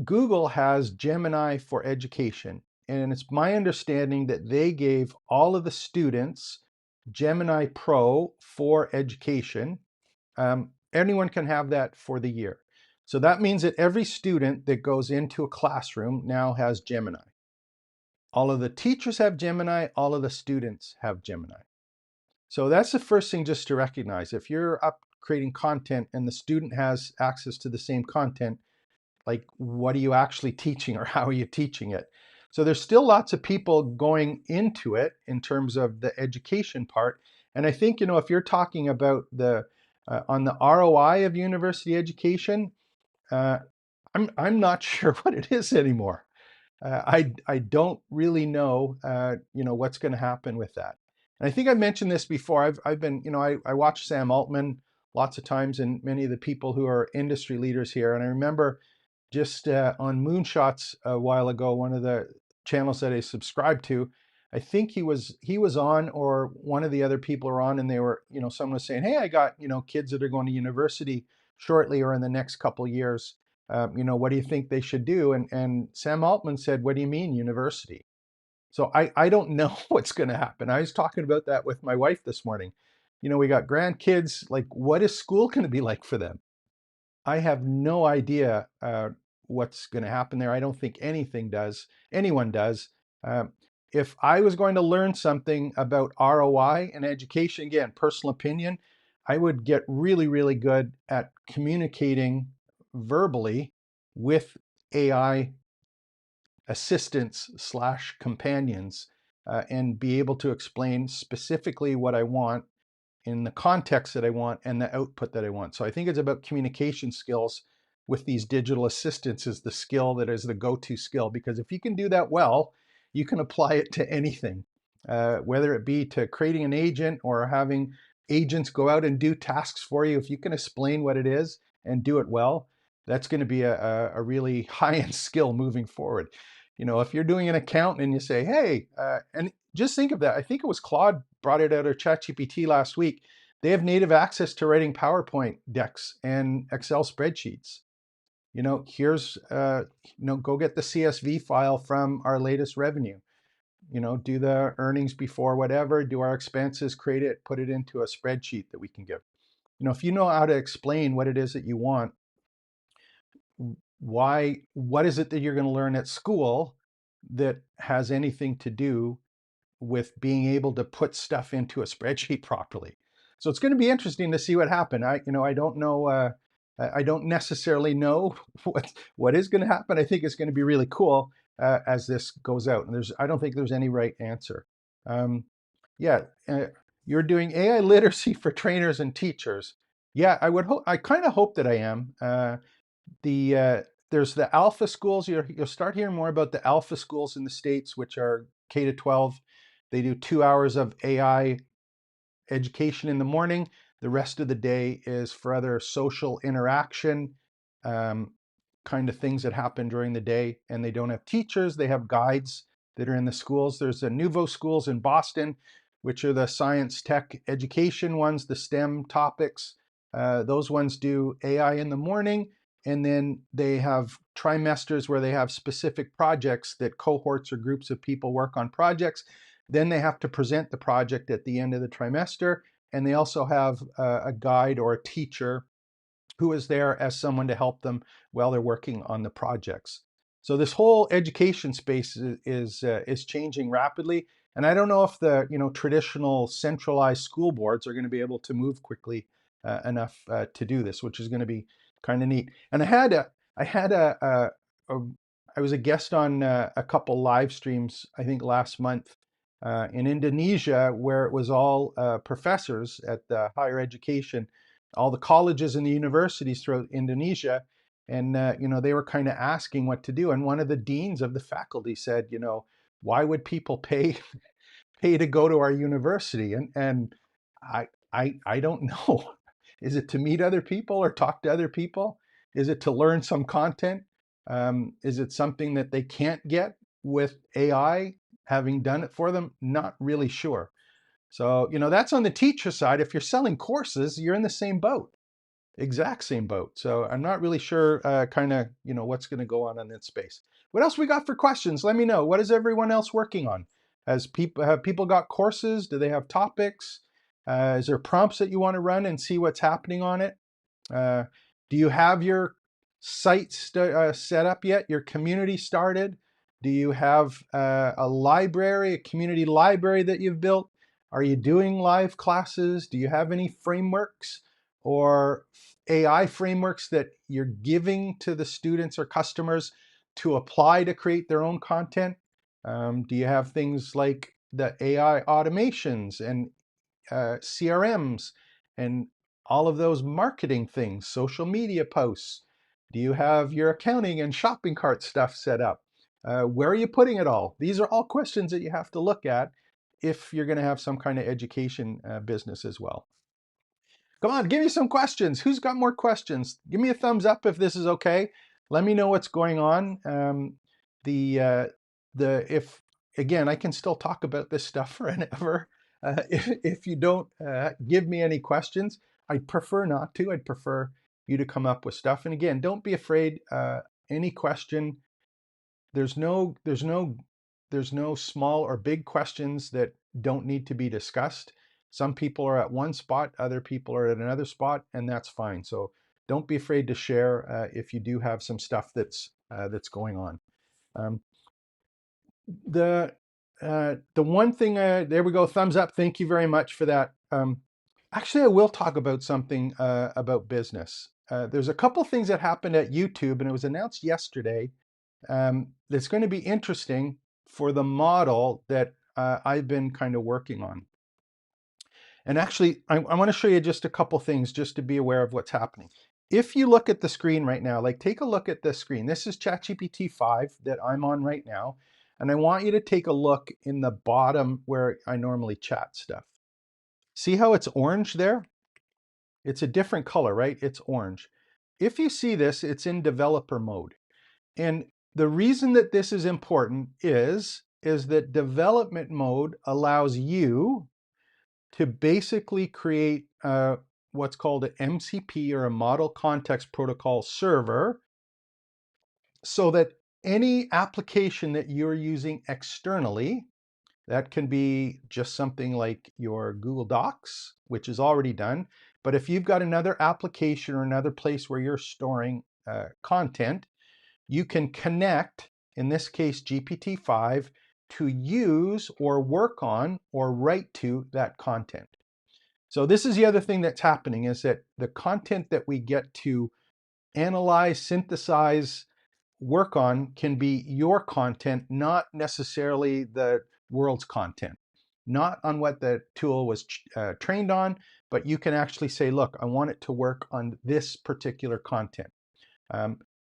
Google has Gemini for education. And it's my understanding that they gave all of the students Gemini Pro for education. Anyone can have that for the year. So that means that every student that goes into a classroom now has Gemini. All of the teachers have Gemini, all of the students have Gemini. So that's the first thing just to recognize. If you're up creating content and the student has access to the same content, like what are you actually teaching or how are you teaching it? So there's still lots of people going into it in terms of the education part. And I think, if you're talking about the On the ROI of university education, uh, I'm not sure what it is anymore. I don't really know, what's going to happen with that. And I think I've mentioned this before. I've been, I watch Sam Altman lots of times and many of the people who are industry leaders here. And I remember just on Moonshots a while ago, one of the channels that I subscribed to, I think he was on, or one of the other people were on, and they were, someone was saying, "Hey, I got, kids that are going to university shortly or in the next couple of years. What do you think they should do?" And Sam Altman said, "What do you mean university?" So I don't know what's going to happen. I was talking about that with my wife this morning. We got grandkids. Like, what is school going to be like for them? I have no idea what's going to happen there. I don't think anyone does. Um, if I was going to learn something about ROI and education, again, personal opinion, I would get really, really good at communicating verbally with AI assistants slash companions, and be able to explain specifically what I want in the context that I want and the output that I want. So I think it's about communication skills with these digital assistants is the skill that is the go-to skill, because if you can do that well, you can apply it to anything, whether it be to creating an agent or having agents go out and do tasks for you. If you can explain what it is and do it well, that's going to be a really high-end skill moving forward. If you're doing an account and you say, "Hey," and just think of that. I think it was Claude brought it out, or ChatGPT last week. They have native access to writing PowerPoint decks and Excel spreadsheets. Here's, go get the CSV file from our latest revenue. Do the earnings before whatever, do our expenses, create it, put it into a spreadsheet that we can give. If you know how to explain what it is that you want, what is it that you're going to learn at school that has anything to do with being able to put stuff into a spreadsheet properly? So it's going to be interesting to see what happens. I don't know. I don't necessarily know what is going to happen. I think it's going to be really cool as this goes out. And I don't think there's any right answer. Um, yeah, you're doing AI literacy for trainers and teachers. Yeah, I would hope. I kind of hope that I am. There's the alpha schools. You'll start hearing more about the alpha schools in the States, which are K to 12. They do 2 hours of AI education in the morning. The rest of the day is for other social interaction, um, kind of things that happen during the day. And they don't have teachers, they have guides that are in the schools. There's the Nouveau schools in Boston, which are the science tech education ones, the STEM topics. Those ones do AI in the morning. And then they have trimesters where they have specific projects that cohorts or groups of people work on projects. Then they have to present the project at the end of the trimester. And they also have a guide or a teacher who is there as someone to help them while they're working on the projects. So this whole education space is changing rapidly, and I don't know if the traditional centralized school boards are going to be able to move quickly enough to do this, which is going to be kind of neat. And I was a guest on a couple live streams, I think last month, in Indonesia, where it was all professors at the higher education, all the colleges and the universities throughout Indonesia. And, they were kind of asking what to do. And one of the deans of the faculty said, "Why would people pay to go to our university?" And I don't know. Is it to meet other people or talk to other people? Is it to learn some content? Is it something that they can't get with AI having done it for them? Not really sure. So, that's on the teacher side. If you're selling courses, you're in the same boat, exact same boat. So I'm not really sure kind of, what's going to go on in that space. What else we got for questions? Let me know. What is everyone else working on? Have people got courses? Do they have topics? Is there prompts that you want to run and see what's happening on it? Uh, do you have your site set up yet? Your community started? Do you have a library, a community library that you've built? Are you doing live classes? Do you have any frameworks or AI frameworks that you're giving to the students or customers to apply to create their own content? Do you have things like the AI automations and CRMs and all of those marketing things, social media posts? Do you have your accounting and shopping cart stuff set up? Where are you putting it all? These are all questions that you have to look at if you're going to have some kind of education business as well. Come on, give me some questions. Who's got more questions? Give me a thumbs up if this is okay. Let me know what's going on. If again, I can still talk about this stuff forever. If you don't give me any questions, I'd prefer not to. I'd prefer you to come up with stuff. And again, don't be afraid. Any question. There's no small or big questions that don't need to be discussed. Some people are at one spot, other people are at another spot, and that's fine. So don't be afraid to share if you do have some stuff that's going on. Um, the one thing, there we go, thumbs up. Thank you very much for that. Actually, I will talk about something about business. There's a couple things that happened at YouTube, and it was announced yesterday. That's going to be interesting for the model that I've been kind of working on. And actually, I want to show you just a couple things just to be aware of what's happening. If you look at the screen right now, like take a look at the screen. This is ChatGPT 5 that I'm on right now. And I want you to take a look in the bottom where I normally chat stuff. See how it's orange there? It's a different color, right? It's orange. If you see this, it's in developer mode. And the reason that this is important is that development mode allows you to basically create what's called an MCP, or a Model Context Protocol server, so that any application that you're using externally, that can be just something like your Google Docs, which is already done. But if you've got another application or another place where you're storing content, you can connect, in this case, GPT-5, to use or work on or write to that content. So this is the other thing that's happening, is that the content that we get to analyze, synthesize, work on can be your content, not necessarily the world's content, not on what the tool was trained on, but you can actually say, look, I want it to work on this particular content.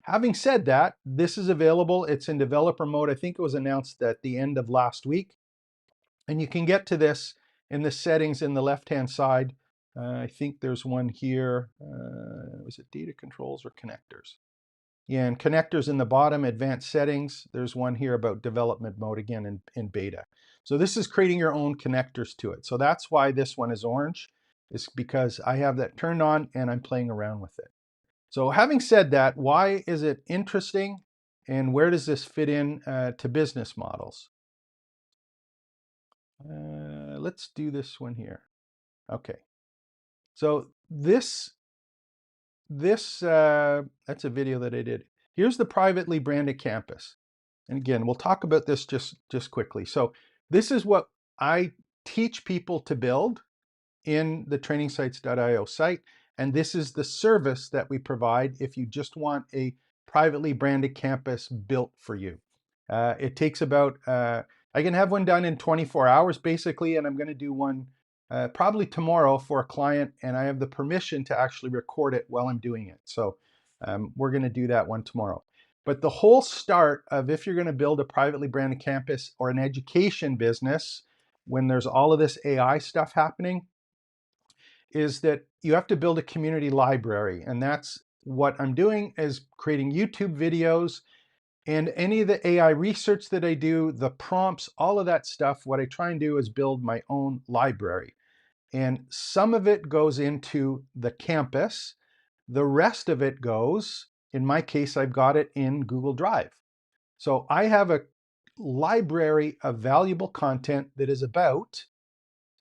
Having said that, this is available. It's in developer mode. I think it was announced at the end of last week. And you can get to this in the settings in the left-hand side. I think there's one here. Was it data controls or connectors? Yeah, and connectors in the bottom, advanced settings. There's one here about development mode, again, in beta. So this is creating your own connectors to it. So that's why this one is orange. It's because I have that turned on and I'm playing around with it. So having said that, why is it interesting, and where does this fit in to business models? Let's do this one here. Okay. So that's a video that I did. Here's the privately branded campus. And again, we'll talk about this just quickly. So this is what I teach people to build in the trainingsites.io site. And this is the service that we provide if you just want a privately branded campus built for you. It takes about, I can have one done in 24 hours basically, and I'm going to do one probably tomorrow for a client, and I have the permission to actually record it while I'm doing it. So we're going to do that one tomorrow. But the whole start of, if you're going to build a privately branded campus or an education business, when there's all of this AI stuff happening, is that you have to build a community library. And that's what I'm doing, is creating YouTube videos and any of the AI research that I do, the prompts, all of that stuff. What I try and do is build my own library. And some of it goes into the campus. The rest of it goes, in my case, I've got it in Google Drive. So I have a library of valuable content that is about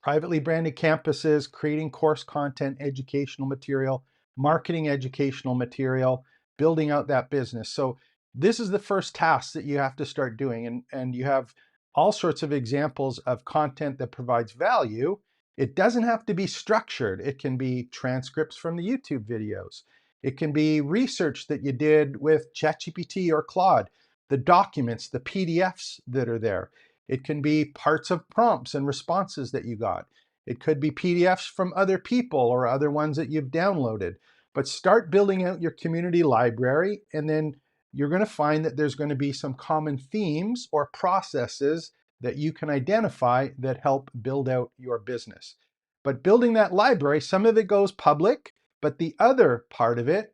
privately branded campuses, creating course content, educational material, marketing educational material, building out that business. So this is the first task that you have to start doing. And you have all sorts of examples of content that provides value. It doesn't have to be structured. It can be transcripts from the YouTube videos. It can be research that you did with ChatGPT or Claude, the documents, the PDFs that are there. It can be parts of prompts and responses that you got. It could be PDFs from other people or other ones that you've downloaded. But start building out your community library, and then you're going to find that there's going to be some common themes or processes that you can identify that help build out your business. But building that library, some of it goes public, but the other part of it,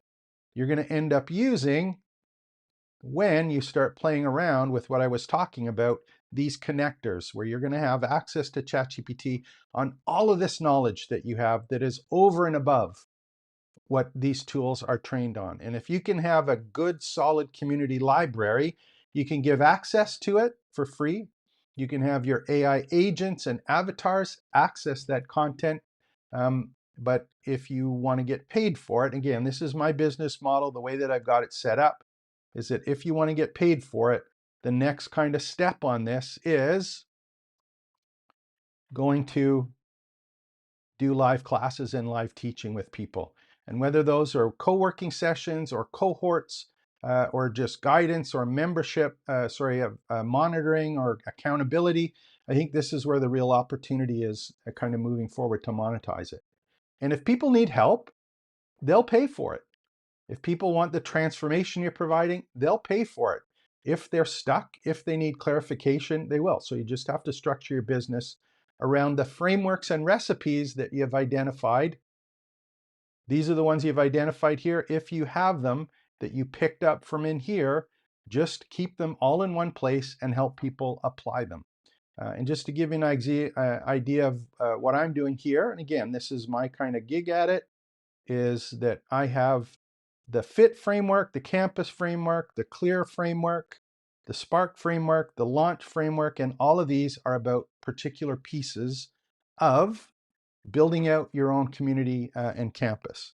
you're going to end up using when you start playing around with what I was talking about, these connectors, where you're going to have access to ChatGPT on all of this knowledge that you have that is over and above what these tools are trained on. And if you can have a good, solid community library, you can give access to it for free. You can have your AI agents and avatars access that content. But if you want to get paid for it, again, this is my business model. The way that I've got it set up is that if you want to get paid for it, the next kind of step on this is going to do live classes and live teaching with people. And whether those are co-working sessions or cohorts or just guidance or membership, monitoring or accountability, I think this is where the real opportunity is kind of moving forward to monetize it. And if people need help, they'll pay for it. If people want the transformation you're providing, they'll pay for it. If they're stuck, if they need clarification, they will. So you just have to structure your business around the frameworks and recipes that you've identified. These are the ones you've identified here. If you have them that you picked up from in here, just keep them all in one place and help people apply them. And just to give you an idea of what I'm doing here, and again, this is my kind of gig at it, is that I have the FIT framework, the campus framework, the CLEAR framework, the Spark framework, the Launch framework, and all of these are about particular pieces of building out your own community and campus.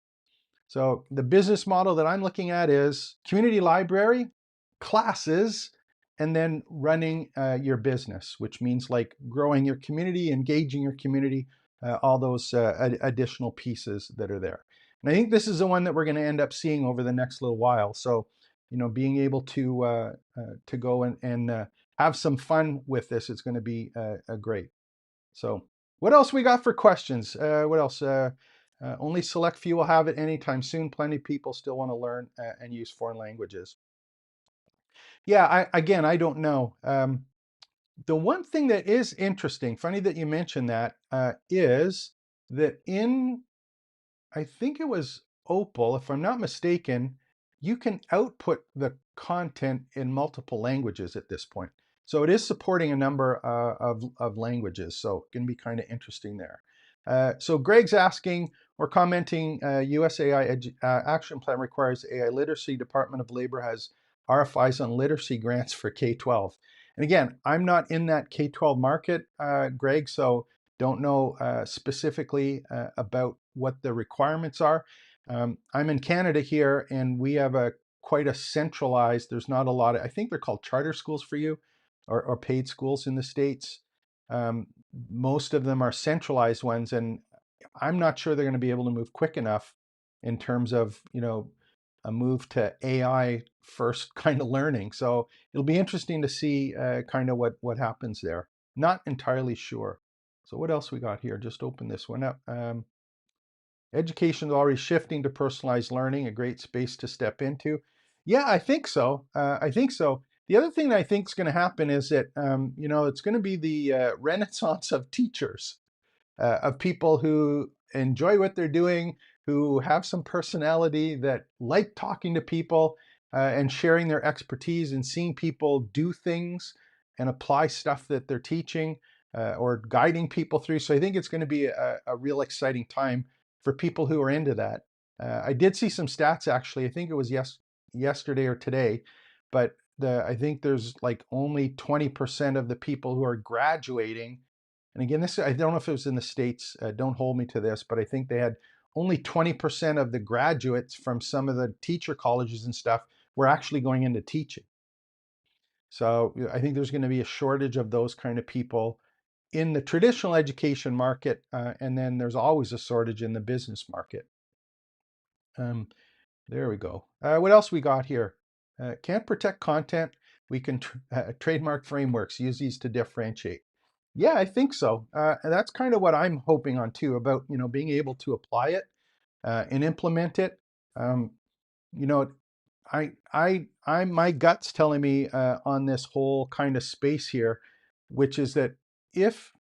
So the business model that I'm looking at is community library, classes, and then running your business, which means like growing your community, engaging your community, all those additional pieces that are there. And I think this is the one that we're going to end up seeing over the next little while. So, being able to go and have some fun with this is going to be great. So what else we got for questions? What else? Only select few will have it anytime soon. Plenty of people still want to learn and use foreign languages. Yeah, I don't know. The one thing that is interesting, funny that you mentioned that, is that I think it was Opal, if I'm not mistaken, you can output the content in multiple languages at this point. So it is supporting a number of languages, so it can be kind of interesting there. So Greg's asking or commenting, USAI action plan requires AI literacy. Department of Labor has RFIs on literacy grants for K-12. And again, I'm not in that K-12 market, Greg, so don't know specifically about what the requirements are. I'm in Canada here, and we have quite a centralized, there's not a lot of, I think they're called charter schools for you, or paid schools in the States. Most of them are centralized ones, and I'm not sure they're going to be able to move quick enough in terms of, a move to AI first kind of learning. So it'll be interesting to see kind of what happens there. Not entirely sure. So what else we got here? Just open this one up. Education is already shifting to personalized learning, a great space to step into. Yeah, I think so. I think so. The other thing that I think is going to happen is that, it's going to be the renaissance of teachers, of people who enjoy what they're doing, who have some personality, that like talking to people and sharing their expertise and seeing people do things and apply stuff that they're teaching or guiding people through. So I think it's going to be a real exciting time for people who are into that. I did see some stats actually. I think it was yesterday or today, but I think there's like only 20% of the people who are graduating. And again, I don't know if it was in the States, don't hold me to this, but I think they had only 20% of the graduates from some of the teacher colleges and stuff were actually going into teaching. So I think there's going to be a shortage of those kind of people in the traditional education market, and then there's always a shortage in the business market. There we go. What else we got here? Can't protect content. We can trademark frameworks, use these to differentiate. Yeah, I think so. And that's kind of what I'm hoping on too, about, being able to apply it and implement it. Um, you know, my gut's telling me on this whole kind of space here, which is that if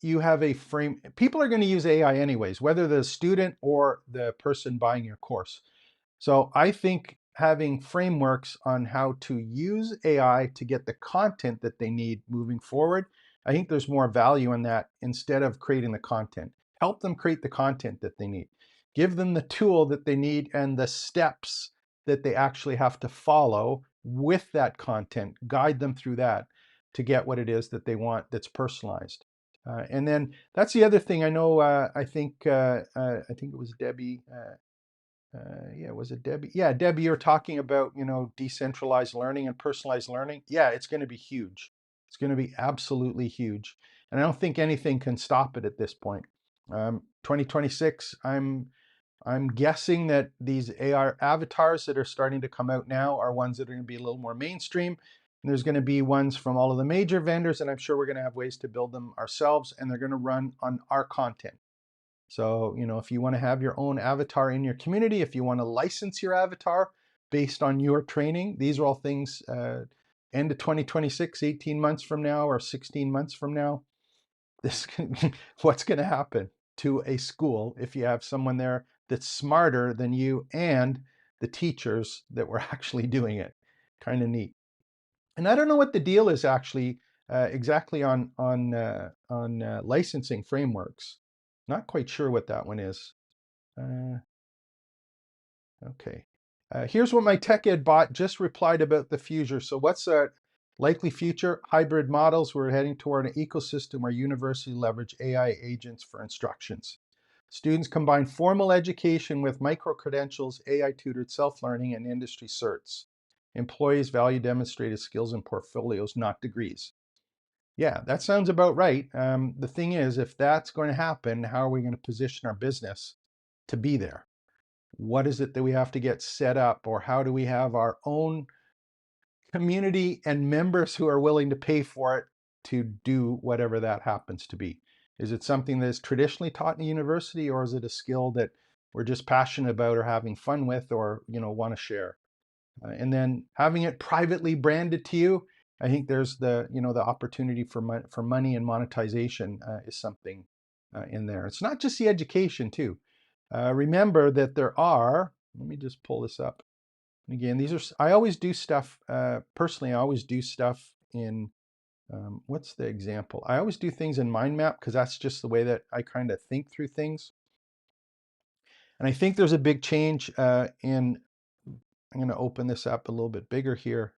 you have a frame, people are going to use AI anyways, whether the student or the person buying your course. So I think having frameworks on how to use AI to get the content that they need moving forward, I think there's more value in that instead of creating the content. Help them create the content that they need. Give them the tool that they need and the steps that they actually have to follow with that content. Guide them through that to get what it is that they want that's personalized. And then that's the other thing I know. I think it was Debbie. Yeah, was it Debbie? Yeah, Debbie, you're talking about, decentralized learning and personalized learning. Yeah, it's going to be huge. It's going to be absolutely huge. And I don't think anything can stop it at this point. 2026, I'm guessing that these AR avatars that are starting to come out now are ones that are going to be a little more mainstream. And there's going to be ones from all of the major vendors, and I'm sure we're going to have ways to build them ourselves, and they're going to run on our content. So, if you want to have your own avatar in your community, if you want to license your avatar based on your training, these are all things end of 2026, 18 months from now or 16 months from now, this what's going to happen to a school if you have someone there that's smarter than you and the teachers that were actually doing it. Kind of neat. And I don't know what the deal is actually exactly on licensing frameworks. Not quite sure what that one is. Uh, okay. Here's what my tech ed bot just replied about the future. So what's a likely future? Hybrid models. We're heading toward an ecosystem where universities leverage AI agents for instructions. Students combine formal education with micro-credentials, AI-tutored self-learning, and industry certs. Employees value demonstrated skills and portfolios, not degrees. Yeah, that sounds about right. The thing is, if that's going to happen, how are we going to position our business to be there? What is it that we have to get set up, or how do we have our own community and members who are willing to pay for it to do whatever that happens to be? Is it something that is traditionally taught in a university, or is it a skill that we're just passionate about or having fun with, or want to share? And then having it privately branded to you, I think there's the opportunity for money and monetization is something in there. It's not just the education too. Remember that there are. Let me just pull this up. And again, these are. I always do stuff personally. I always do stuff in. What's the example? I always do things in mind map because that's just the way that I kind of think through things. And I think there's a big change in. I'm going to open this up a little bit bigger here.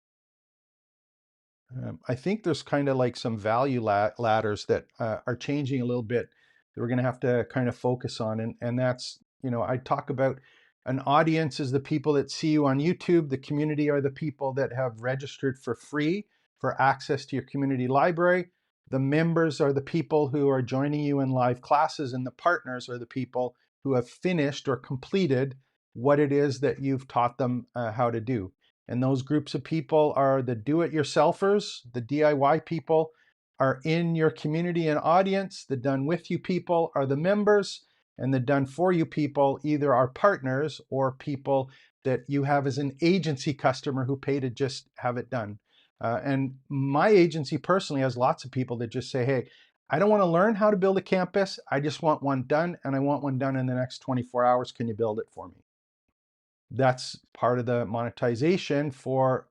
I think there's kind of like some value ladders that are changing a little bit that we're going to have to kind of focus on. And that's, I talk about an audience is the people that see you on YouTube. The community are the people that have registered for free for access to your community library. The members are the people who are joining you in live classes, and the partners are the people who have finished or completed what it is that you've taught them how to do. And those groups of people are the do-it-yourselfers, the DIY people are in your community and audience. The done with you people are the members, and the done for you people either are partners or people that you have as an agency customer who pay to just have it done. And my agency personally has lots of people that just say, hey, I don't want to learn how to build a campus. I just want one done, and I want one done in the next 24 hours. Can you build it for me? That's part of the monetization for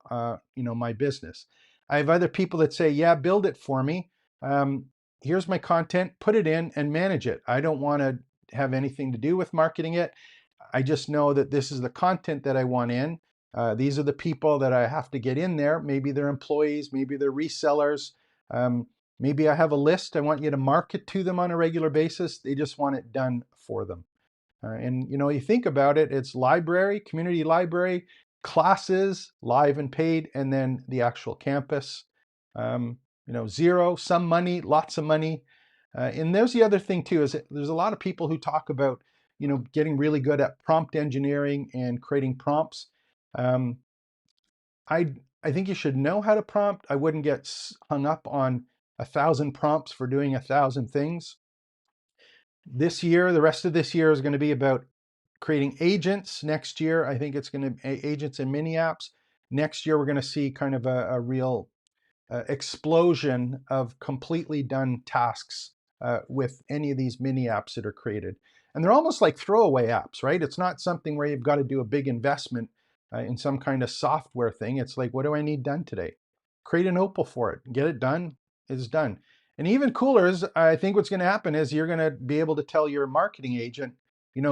my business. I have other people that say, yeah, build it for me. Here's my content, put it in and manage it. I don't want to have anything to do with marketing it. I just know that this is the content that I want in. These are the people that I have to get in there. Maybe they're employees, maybe they're resellers. Maybe I have a list I want you to market to them on a regular basis. They just want it done for them. And you think about it, it's library, community library, classes, live and paid, and then the actual campus. Zero, some money, lots of money. And there's the other thing too, is that there's a lot of people who talk about, getting really good at prompt engineering and creating prompts. Um, I think you should know how to prompt. I wouldn't get hung up on 1,000 prompts for doing 1,000 things. This year, the rest of this year is going to be about creating agents. Next year, I think it's going to be agents and mini apps. Next year, we're going to see kind of a real explosion of completely done tasks with any of these mini apps that are created. And they're almost like throwaway apps, right? It's not something where you've got to do a big investment in some kind of software thing. It's like, what do I need done today? Create an Opal for it, get it done, it's done. And even cooler is, I think what's going to happen is you're going to be able to tell your marketing agent,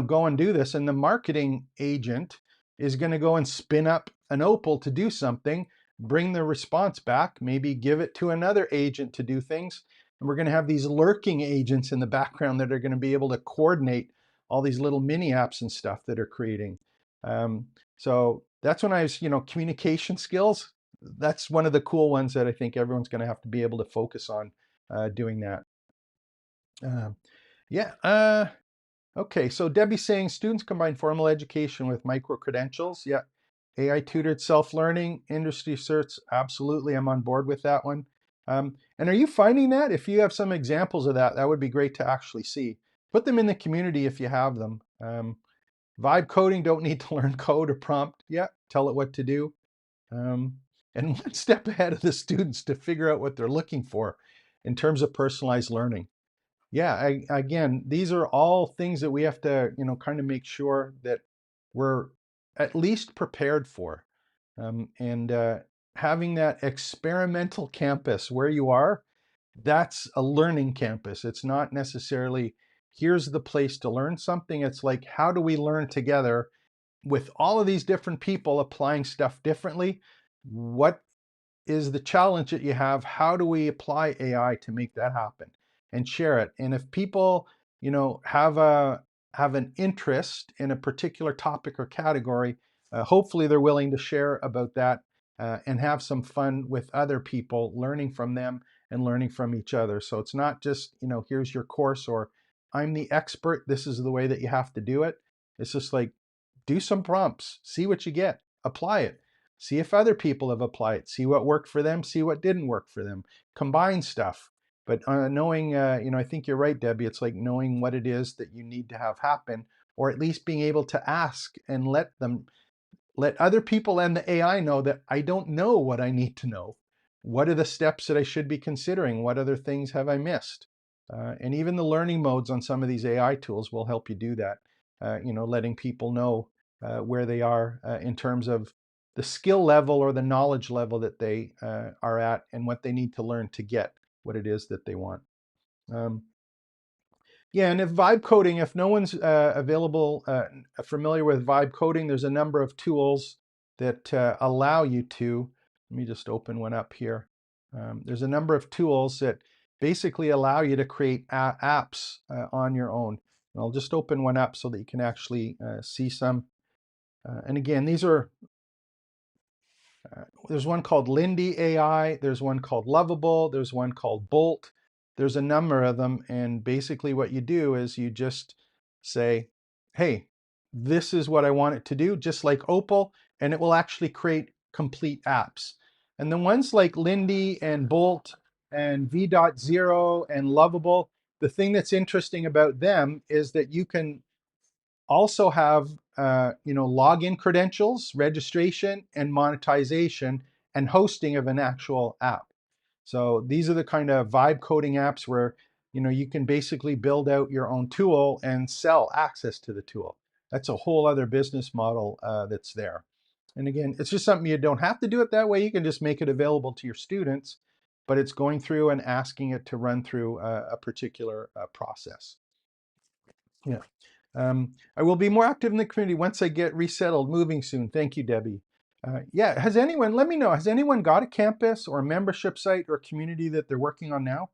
go and do this. And the marketing agent is going to go and spin up an Opal to do something, bring the response back, maybe give it to another agent to do things. And we're going to have these lurking agents in the background that are going to be able to coordinate all these little mini apps and stuff that are creating. So that's when I was, communication skills. That's one of the cool ones that I think everyone's going to have to be able to focus on doing that. Yeah. Okay, so Debbie's saying students combine formal education with micro credentials. Yeah, AI tutored self-learning, industry certs. Absolutely, I'm on board with that one. And are you finding that? If you have some examples of that, that would be great to actually see. Put them in the community if you have them. Vibe coding, don't need to learn code or prompt. Yeah, tell it what to do. And one step ahead of the students to figure out what they're looking for in terms of personalized learning. Yeah, again, these are all things that we have to, kind of make sure that we're at least prepared for. And having that experimental campus where you are, that's a learning campus. It's not necessarily, here's the place to learn something. It's like, how do we learn together with all of these different people applying stuff differently? What is the challenge that you have? How do we apply AI to make that happen and share it? And if people, have an interest in a particular topic or category, hopefully they're willing to share about that and have some fun with other people, learning from them and learning from each other. So it's not just, here's your course or I'm the expert, this is the way that you have to do it. It's just like, do some prompts, see what you get, apply it. See if other people have applied it. See what worked for them. See what didn't work for them. Combine stuff. But knowing, I think you're right, Debbie. It's like knowing what it is that you need to have happen, or at least being able to ask and let other people and the AI know that I don't know what I need to know. What are the steps that I should be considering? What other things have I missed? And even the learning modes on some of these AI tools will help you do that. Letting people know where they are in terms of the skill level or the knowledge level that they are at and what they need to learn to get what it is that they want. Yeah, and if vibe coding, if no one's familiar with vibe coding, there's a number of tools that allow you to, let me just open one up here. There's a number of tools that basically allow you to create apps on your own. And I'll just open one up so that you can actually see some. And again, these are there's one called Lindy AI, there's one called Lovable, there's one called Bolt. There's a number of them, and basically what you do is you just say, hey, this is what I want it to do, just like Opal, and it will actually create complete apps. And the ones like Lindy and Bolt and V.0 and Lovable, the thing that's interesting about them is that you can also have login credentials, registration, and monetization, and hosting of an actual app. So these are the kind of vibe coding apps where you can basically build out your own tool and sell access to the tool. That's a whole other business model that's there. And again, it's just something you don't have to do it that way. You can just make it available to your students, but it's going through and asking it to run through a particular process. Yeah. I will be more active in the community once I get resettled, moving soon. Thank you, Debbie. Yeah, let me know, has anyone got a campus or a membership site or community that they're working on now?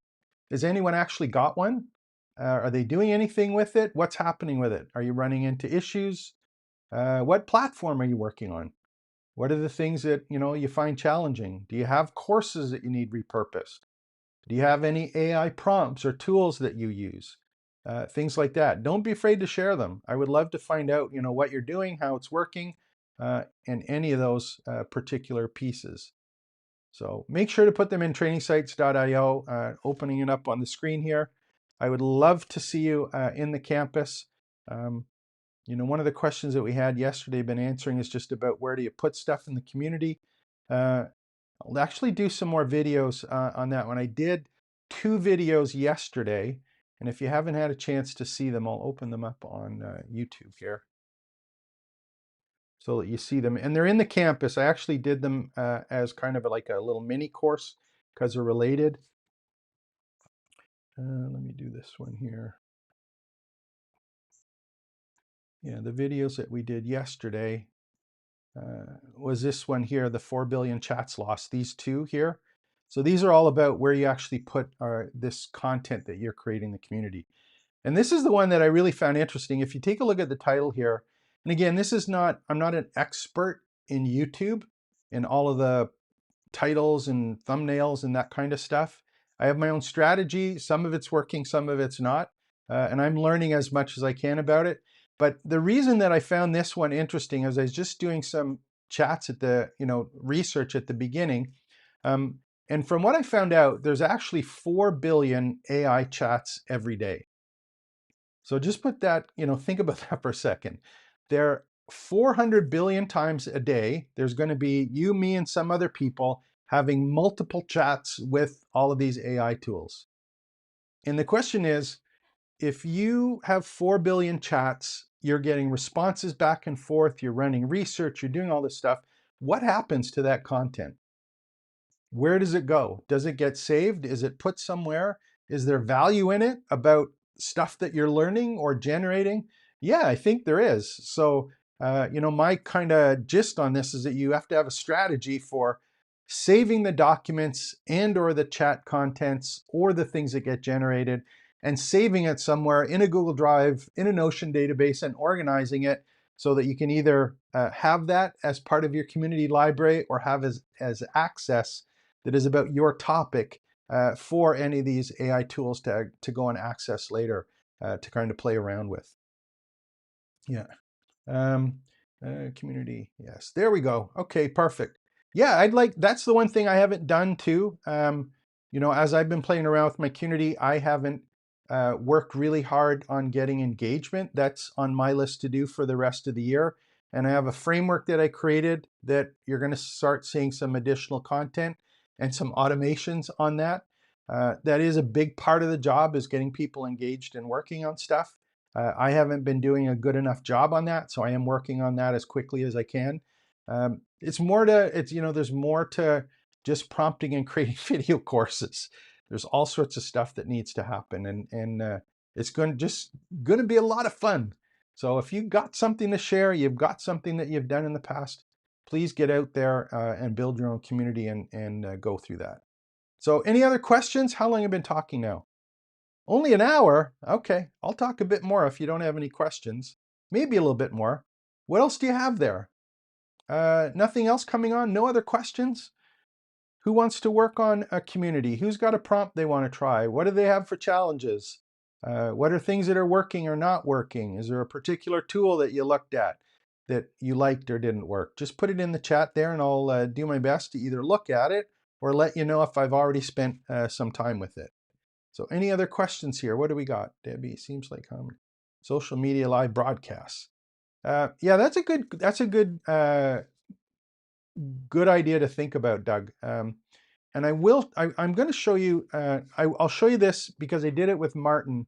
Has anyone actually got one? Are they doing anything with it? What's happening with it? Are you running into issues? What platform are you working on? What are the things that you find challenging? Do you have courses that you need repurposed? Do you have any AI prompts or tools that you use? Things like that. Don't be afraid to share them. I would love to find out, what you're doing, how it's working, and any of those particular pieces. So make sure to put them in trainingsites.io, opening it up on the screen here. I would love to see you in the campus. One of the questions that we had yesterday been answering is just about where do you put stuff in the community. I'll actually do some more videos on that one. I did 2 videos yesterday, and if you haven't had a chance to see them, I'll open them up on YouTube here so that you see them. And they're in the campus. I actually did them as kind of like a little mini course because they're related. Let me do this one here. Yeah, the videos that we did yesterday was this one here, the 4 billion chats lost, these 2 here. So these are all about where you actually put this content that you're creating in the community. And this is the one that I really found interesting. If you take a look at the title here, and again, I'm not an expert in YouTube in all of the titles and thumbnails and that kind of stuff. I have my own strategy. Some of it's working, some of it's not. And I'm learning as much as I can about it. But the reason that I found this one interesting is I was just doing some chats at the, research at the beginning. And from what I found out, there's actually 4 billion AI chats every day. So just put that, think about that for a second. There 400 billion times a day, there's going to be you, me, and some other people having multiple chats with all of these AI tools. And the question is, if you have 4 billion chats, you're getting responses back and forth, you're running research, you're doing all this stuff, what happens to that content? Where does it go? Does it get saved? Is it put somewhere? Is there value in it about stuff that you're learning or generating? Yeah, I think there is. So, my kind of gist on this is that you have to have a strategy for saving the documents and or the chat contents or the things that get generated and saving it somewhere in a Google Drive, in a Notion database, and organizing it so that you can either have that as part of your community library or have as access that is about your topic for any of these AI tools to go and access later to kind of play around with. Yeah. Community. Yes. There we go. Okay, perfect. Yeah, that's the one thing I haven't done too. As I've been playing around with my community, I haven't worked really hard on getting engagement. That's on my list to do for the rest of the year. And I have a framework that I created that you're going to start seeing some additional content and some automations on that. That is a big part of the job, is getting people engaged and working on stuff. I haven't been doing a good enough job on that, so I am working on that as quickly as I can. There's more to just prompting and creating video courses. There's all sorts of stuff that needs to happen, and it's going to be a lot of fun. So if you've got something to share, you've got something that you've done in the past, please get out there and build your own community and go through that. So any other questions? How long have I been talking now? Only an hour? Okay, I'll talk a bit more if you don't have any questions. Maybe a little bit more. What else do you have there? Nothing else coming on? No other questions? Who wants to work on a community? Who's got a prompt they want to try? What do they have for challenges? What are things that are working or not working? Is there a particular tool that you looked at that you liked or didn't work? Just put it in the chat there and I'll do my best to either look at it or let you know if I've already spent some time with it. So any other questions here? What do we got? Debbie, seems like social media live broadcasts. Yeah, that's a good good idea to think about, Doug. And I'm going to show you, I'll show you this because I did it with Martin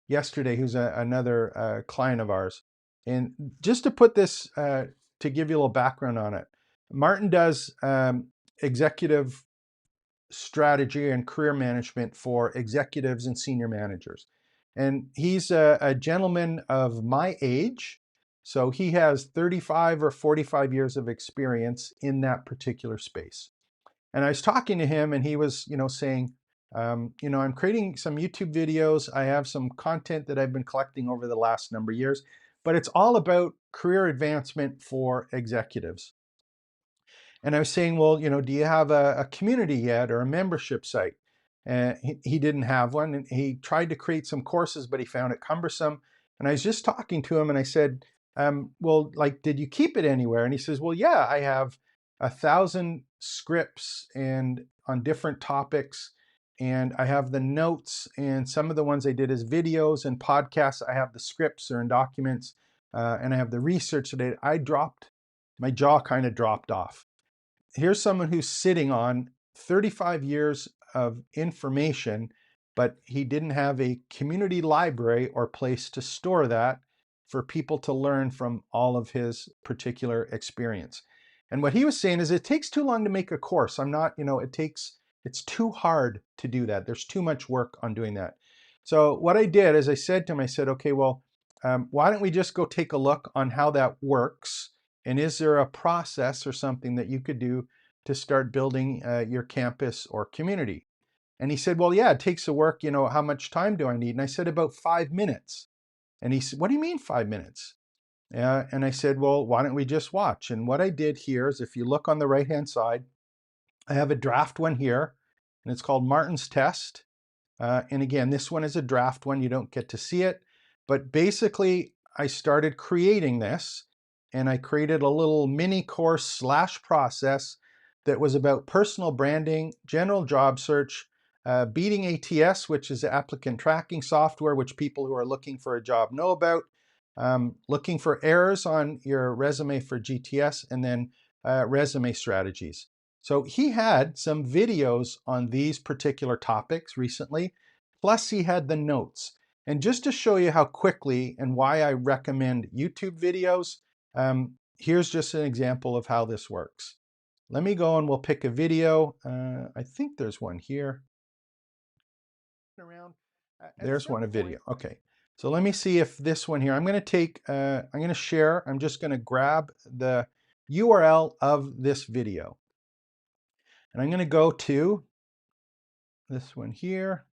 yesterday, who's another client of ours. And just to put this, to give you a little background on it, Martin does executive strategy and career management for executives and senior managers. And he's a gentleman of my age. So he has 35 or 45 years of experience in that particular space. And I was talking to him and he was, saying, I'm creating some YouTube videos. I have some content that I've been collecting over the last number of years, but it's all about career advancement for executives. And I was saying, well, do you have a community yet or a membership site? And he didn't have one. And he tried to create some courses, but he found it cumbersome. And I was just talking to him and I said, well, did you keep it anywhere? And he says, well, yeah, I have 1,000 scripts and on different topics. And I have the notes, and some of the ones I did as videos and podcasts. I have the scripts or in documents, and I have the research that my jaw kind of dropped off. Here's someone who's sitting on 35 years of information, but he didn't have a community library or place to store that for people to learn from all of his particular experience. And what he was saying is it takes too long to make a course. It's too hard to do that. There's too much work on doing that. So what I did is I said to him, I said, okay, well, why don't we just go take a look on how that works? And is there a process or something that you could do to start building your campus or community? And he said, well, yeah, it takes the work. How much time do I need? And I said, about 5 minutes. And he said, what do you mean 5 minutes? And I said, well, why don't we just watch? And what I did here is, if you look on the right-hand side, I have a draft one here, and it's called Martin's Test. And again, this one is a draft one. You don't get to see it. But basically, I started creating this, and I created a little mini course / process that was about personal branding, general job search, beating ATS, which is applicant tracking software, which people who are looking for a job know about, looking for errors on your resume for GTS, and then resume strategies. So he had some videos on these particular topics recently, plus he had the notes. And just to show you how quickly and why I recommend YouTube videos, here's just an example of how this works. Let me go and we'll pick a video. I think there's one here. There's one, a video. Okay. So let me see if this one here, I'm going to share. I'm just going to grab the URL of this video. And I'm going to go to this one here.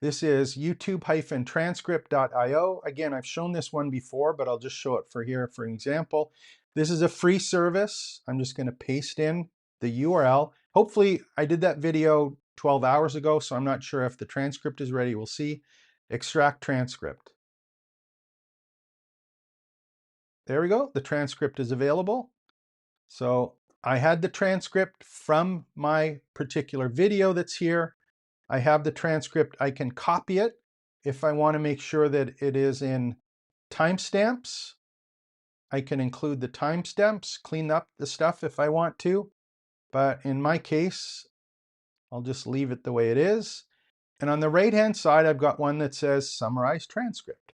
This is youtube-transcript.io. Again, I've shown this one before, but I'll just show it for here for example. This is a free service. I'm just going to paste in the URL. Hopefully, I did that video 12 hours ago, so I'm not sure if the transcript is ready. We'll see. Extract transcript. There we go. The transcript is available. So I had the transcript from my particular video that's here. I have the transcript. I can copy it if I want to make sure that it is in timestamps. I can include the timestamps, clean up the stuff if I want to. But in my case, I'll just leave it the way it is. And on the right-hand side, I've got one that says Summarize Transcript.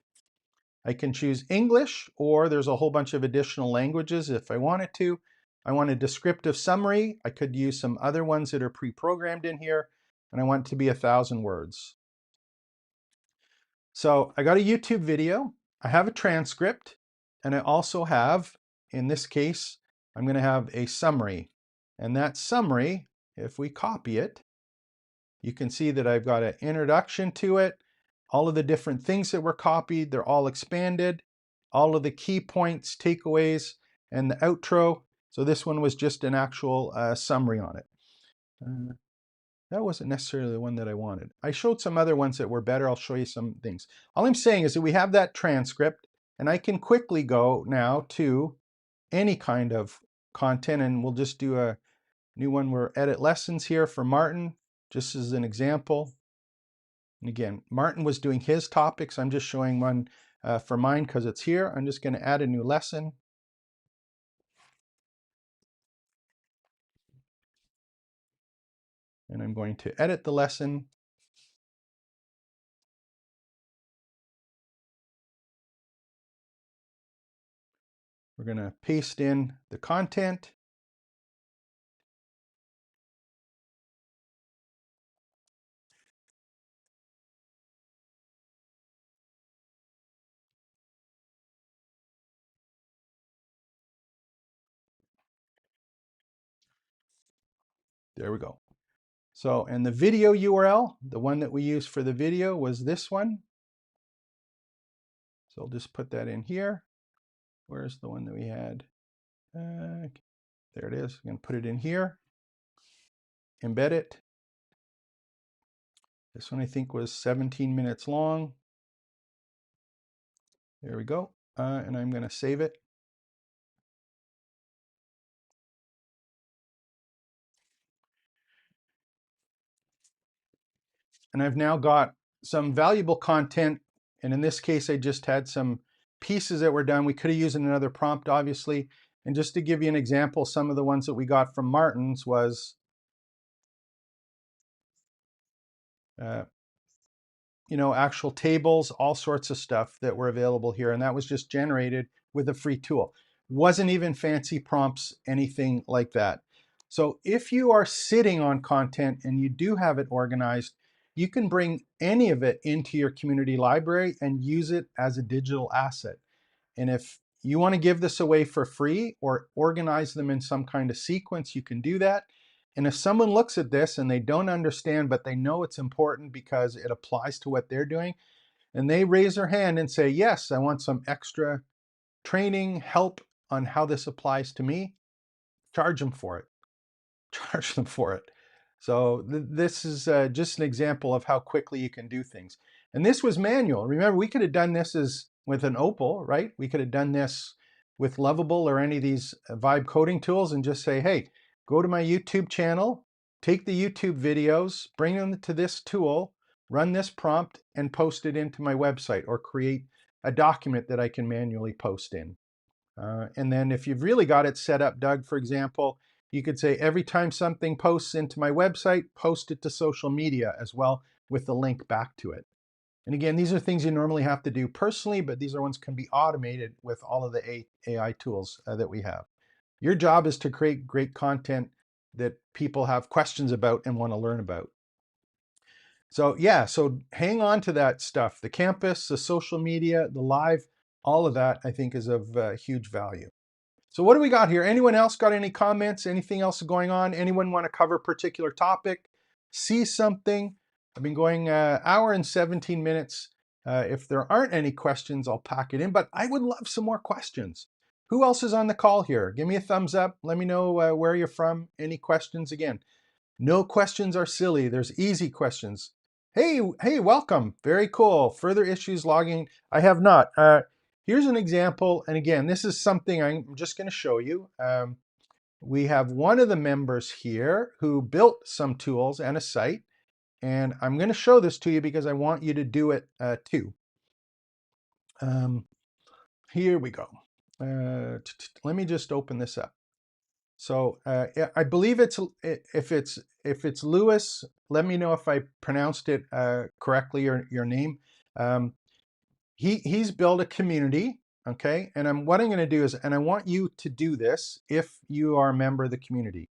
I can choose English, or there's a whole bunch of additional languages if I wanted to. I want a descriptive summary. I could use some other ones that are pre-programmed in here, and I want it to be 1,000 words. So I got a YouTube video, I have a transcript, and I also have, in this case, I'm going to have a summary. And that summary, if we copy it, you can see that I've got an introduction to it, all of the different things that were copied, they're all expanded, all of the key points, takeaways, and the outro. So this one was just an actual summary on it. That wasn't necessarily the one that I wanted. I showed some other ones that were better. I'll show you some things. All I'm saying is that we have that transcript, and I can quickly go now to any kind of content, and we'll just do a new one. We're edit lessons here for Martin, just as an example. And again, Martin was doing his topics. I'm just showing one for mine because it's here. I'm just going to add a new lesson. And I'm going to edit the lesson. We're going to paste in the content. There we go. So, and the video URL, the one that we used for the video was this one. So I'll just put that in here. Where's the one that we had? There it is. I'm going to put it in here. Embed it. This one I think was 17 minutes long. There we go. And I'm going to save it. and I've now got some valuable content. And in this case, I just had some pieces that were done. We could have used another prompt, obviously. And just to give you an example, some of the ones that we got from Martin's was, actual tables, all sorts of stuff that were available here. And that was just generated with a free tool. Wasn't even fancy prompts, anything like that. So if you are sitting on content and you do have it organized, you can bring any of it into your community library and use it as a digital asset. And if you want to give this away for free or organize them in some kind of sequence, you can do that. And if someone looks at this and they don't understand, but they know it's important because it applies to what they're doing, and they raise their hand and say, yes, I want some extra training, help on how this applies to me, charge them for it. Charge them for it. So this is just an example of how quickly you can do things. And this was manual. Remember, we could have done this as with an Opal, right? We could have done this with Lovable or any of these vibe coding tools and just say, hey, go to my YouTube channel, take the YouTube videos, bring them to this tool, run this prompt, and post it into my website or create a document that I can manually post in. And then if you've really got it set up, Doug, for example, you could say every time something posts into my website, post it to social media as well with the link back to it. And again, these are things you normally have to do personally, but these are ones can be automated with all of the AI tools that we have. Your job is to create great content that people have questions about and want to learn about. So yeah, so hang on to that stuff. The campus, the social media, the live, all of that I think is of huge value. So what do we got here? Anyone else got any comments? Anything else going on? Anyone want to cover a particular topic? See something? I've been going hour and 17 minutes. If there aren't any questions, I'll pack it in, but I would love some more questions. Who else is on the call here? Give me a thumbs up. Let me know where you're from. Any questions? Again, no questions are silly. There's easy questions. Hey, welcome. Very cool. Further issues logging. I have not. Here's an example. And again, this is something I'm just going to show you. We have one of the members here who built some tools and a site. And I'm going to show this to you because I want you to do it too. Here we go. Let me just open this up. So I believe if it's Lewis, let me know if I pronounced it correctly, your name. He's built a community, okay? And what I'm going to do is, and I want you to do this if you are a member of the community.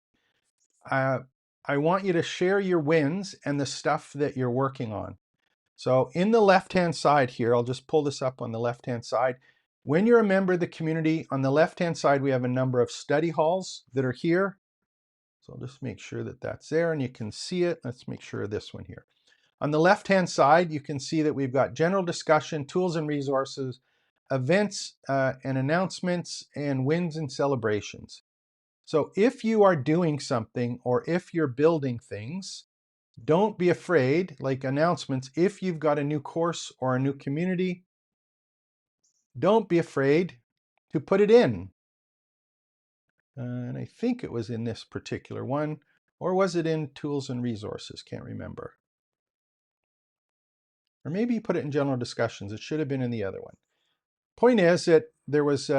I want you to share your wins and the stuff that you're working on. So in the left-hand side here, I'll just pull this up on the left-hand side. When you're a member of the community, on the left-hand side, we have a number of study halls that are here. So I'll just make sure that that's there and you can see it. Let's make sure of this one here. On the left-hand side, you can see that we've got general discussion, tools and resources, events and announcements, and wins and celebrations. So if you are doing something or if you're building things, don't be afraid, like announcements, if you've got a new course or a new community, don't be afraid to put it in. And I think it was in this particular one, or was it in tools and resources? Can't remember. Or maybe you put it in general discussions. It should have been in the other one. Point is that there was,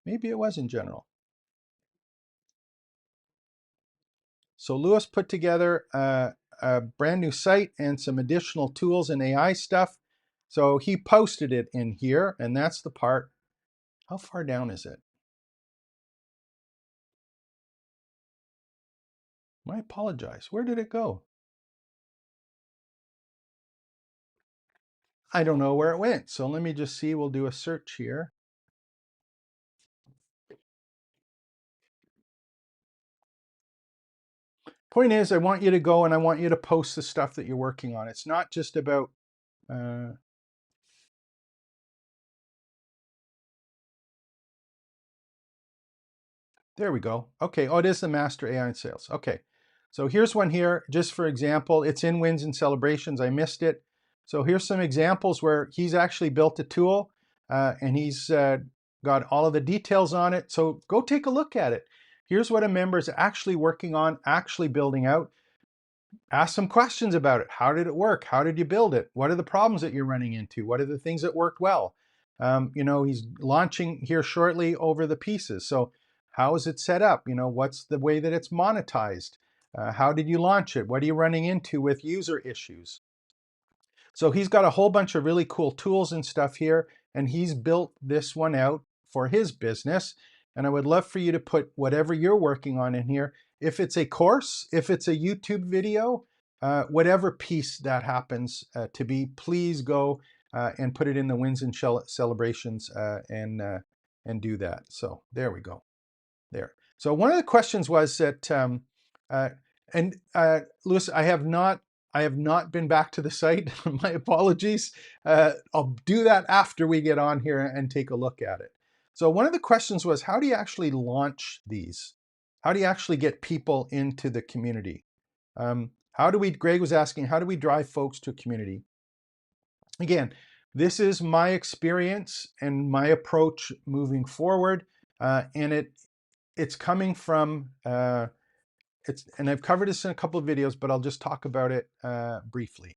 maybe it was in general. So Lewis put together a brand new site and some additional tools and AI stuff. So he posted it in here, and that's the part. How far down is it? I apologize. Where did it go? I don't know where it went. So let me just see. We'll do a search here. Point is, I want you to go and I want you to post the stuff that you're working on. It's not just about there we go. Okay. Oh, it is the Master AI in Sales. Okay. So here's one here, just for example. It's in Wins and Celebrations. I missed it. So here's some examples where he's actually built a tool and he's got all of the details on it. So go take a look at it. Here's what a member is actually working on, actually building out. Ask some questions about it. How did it work? How did you build it? What are the problems that you're running into? What are the things that worked well? He's launching here shortly over the pieces. So how is it set up? What's the way that it's monetized? How did you launch it? What are you running into with user issues? So he's got a whole bunch of really cool tools and stuff here, and he's built this one out for his business. And I would love for you to put whatever you're working on in here. If it's a course, if it's a YouTube video, whatever piece that happens to be, please go and put it in the wins and celebrations and do that. So there we go. There. So one of the questions was that, uh, Lewis, I have not been back to the site. My apologies. I'll do that after we get on here and take a look at it. So one of the questions was, how do you actually launch these? How do you actually get people into the community? Greg was asking, how do we drive folks to a community? Again, this is my experience and my approach moving forward, and it's coming from, and I've covered this in a couple of videos, but I'll just talk about it briefly.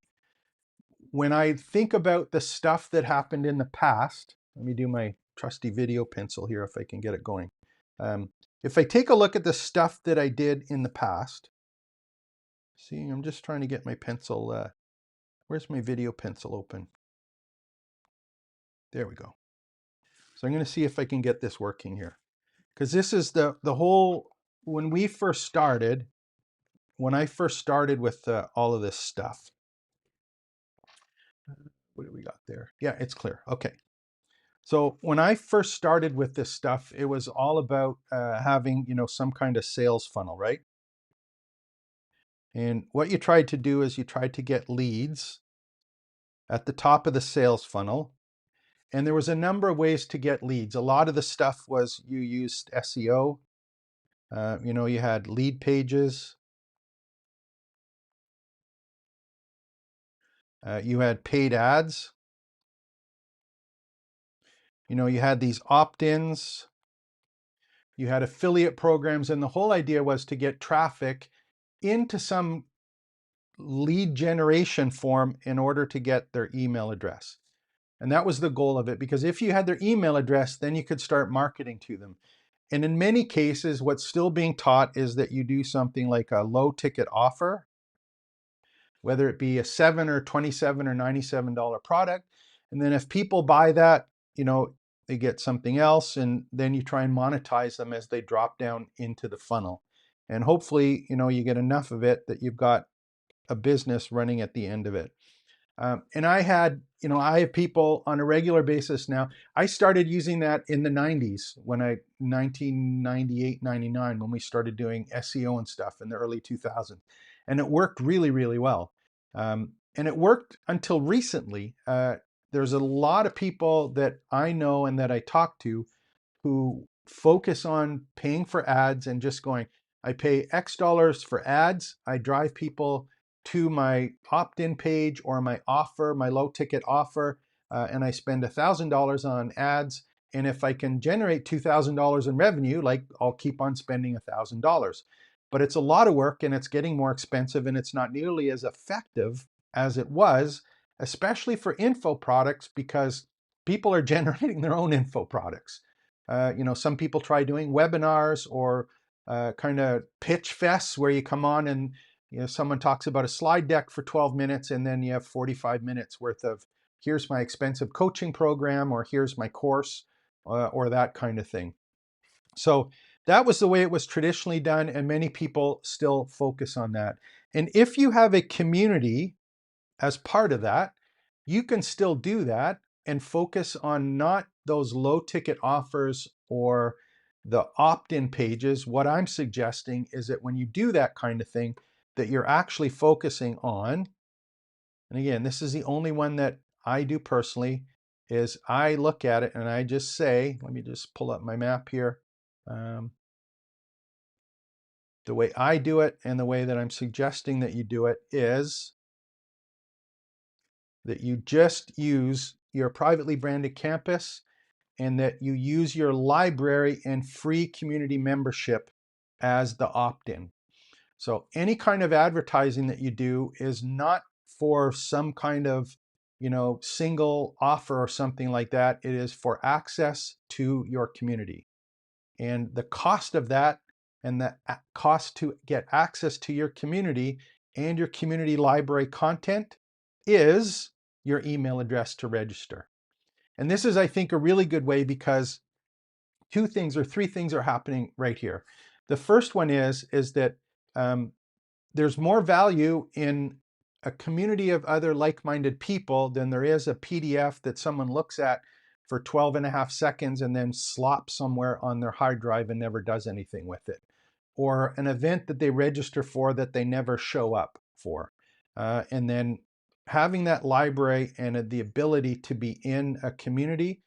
When I think about the stuff that happened in the past, let me do my trusty video pencil here if I can get it going. If I take a look at the stuff that I did in the past, see, I'm just trying to get my pencil, where's my video pencil open? There we go. So I'm going to see if I can get this working here. Because this is the whole, when I first started with all of this stuff. What do we got there? Yeah, it's clear. Okay. So when I first started with this stuff, it was all about having, some kind of sales funnel, right? And what you tried to do is you tried to get leads at the top of the sales funnel. And there was a number of ways to get leads. A lot of the stuff was you used SEO. You had lead pages. You had paid ads. You had these opt-ins. You had affiliate programs, and the whole idea was to get traffic into some lead generation form in order to get their email address. And that was the goal of it, because if you had their email address, then you could start marketing to them. And in many cases, what's still being taught is that you do something like a low ticket offer, whether it be a $7 or $27 or $97 product. And then if people buy that, they get something else, and then you try and monetize them as they drop down into the funnel. And hopefully, you get enough of it that you've got a business running at the end of it. And I have people on a regular basis now. I started using that in the 90s, 1998, 99, when we started doing SEO and stuff in the early 2000s. And it worked really, really well. And it worked until recently. There's a lot of people that I know and that I talk to who focus on paying for ads and just going, I pay X dollars for ads. I drive people to my opt-in page or my offer, my low ticket offer, and I spend $1,000 on ads. And if I can generate $2,000 in revenue, I'll keep on spending $1,000. But it's a lot of work, and it's getting more expensive, and it's not nearly as effective as it was, especially for info products, because people are generating their own info products. Some people try doing webinars or kind of pitch fests where you come on and someone talks about a slide deck for 12 minutes, and then you have 45 minutes worth of, here's my expensive coaching program, or here's my course, or that kind of thing. So that was the way it was traditionally done, and many people still focus on that. And if you have a community as part of that, you can still do that and focus on not those low ticket offers or the opt-in pages. What I'm suggesting is that when you do that kind of thing, that you're actually focusing on, and again, this is the only one that I do personally, is I look at it and I just say, let me just pull up my map here. The way I do it and the way that I'm suggesting that you do it is that you just use your privately branded campus, and that you use your library and free community membership as the opt-in. So any kind of advertising that you do is not for some kind of, single offer or something like that. It is for access to your community. And the cost of that and the cost to get access to your community and your community library content is your email address to register. And this is, I think, a really good way because two things or three things are happening right here. The first one is that there's more value in a community of other like-minded people than there is a PDF that someone looks at for 12 and a half seconds and then slops somewhere on their hard drive and never does anything with it. Or an event that they register for that they never show up for. And then having that library and the ability to be in a community,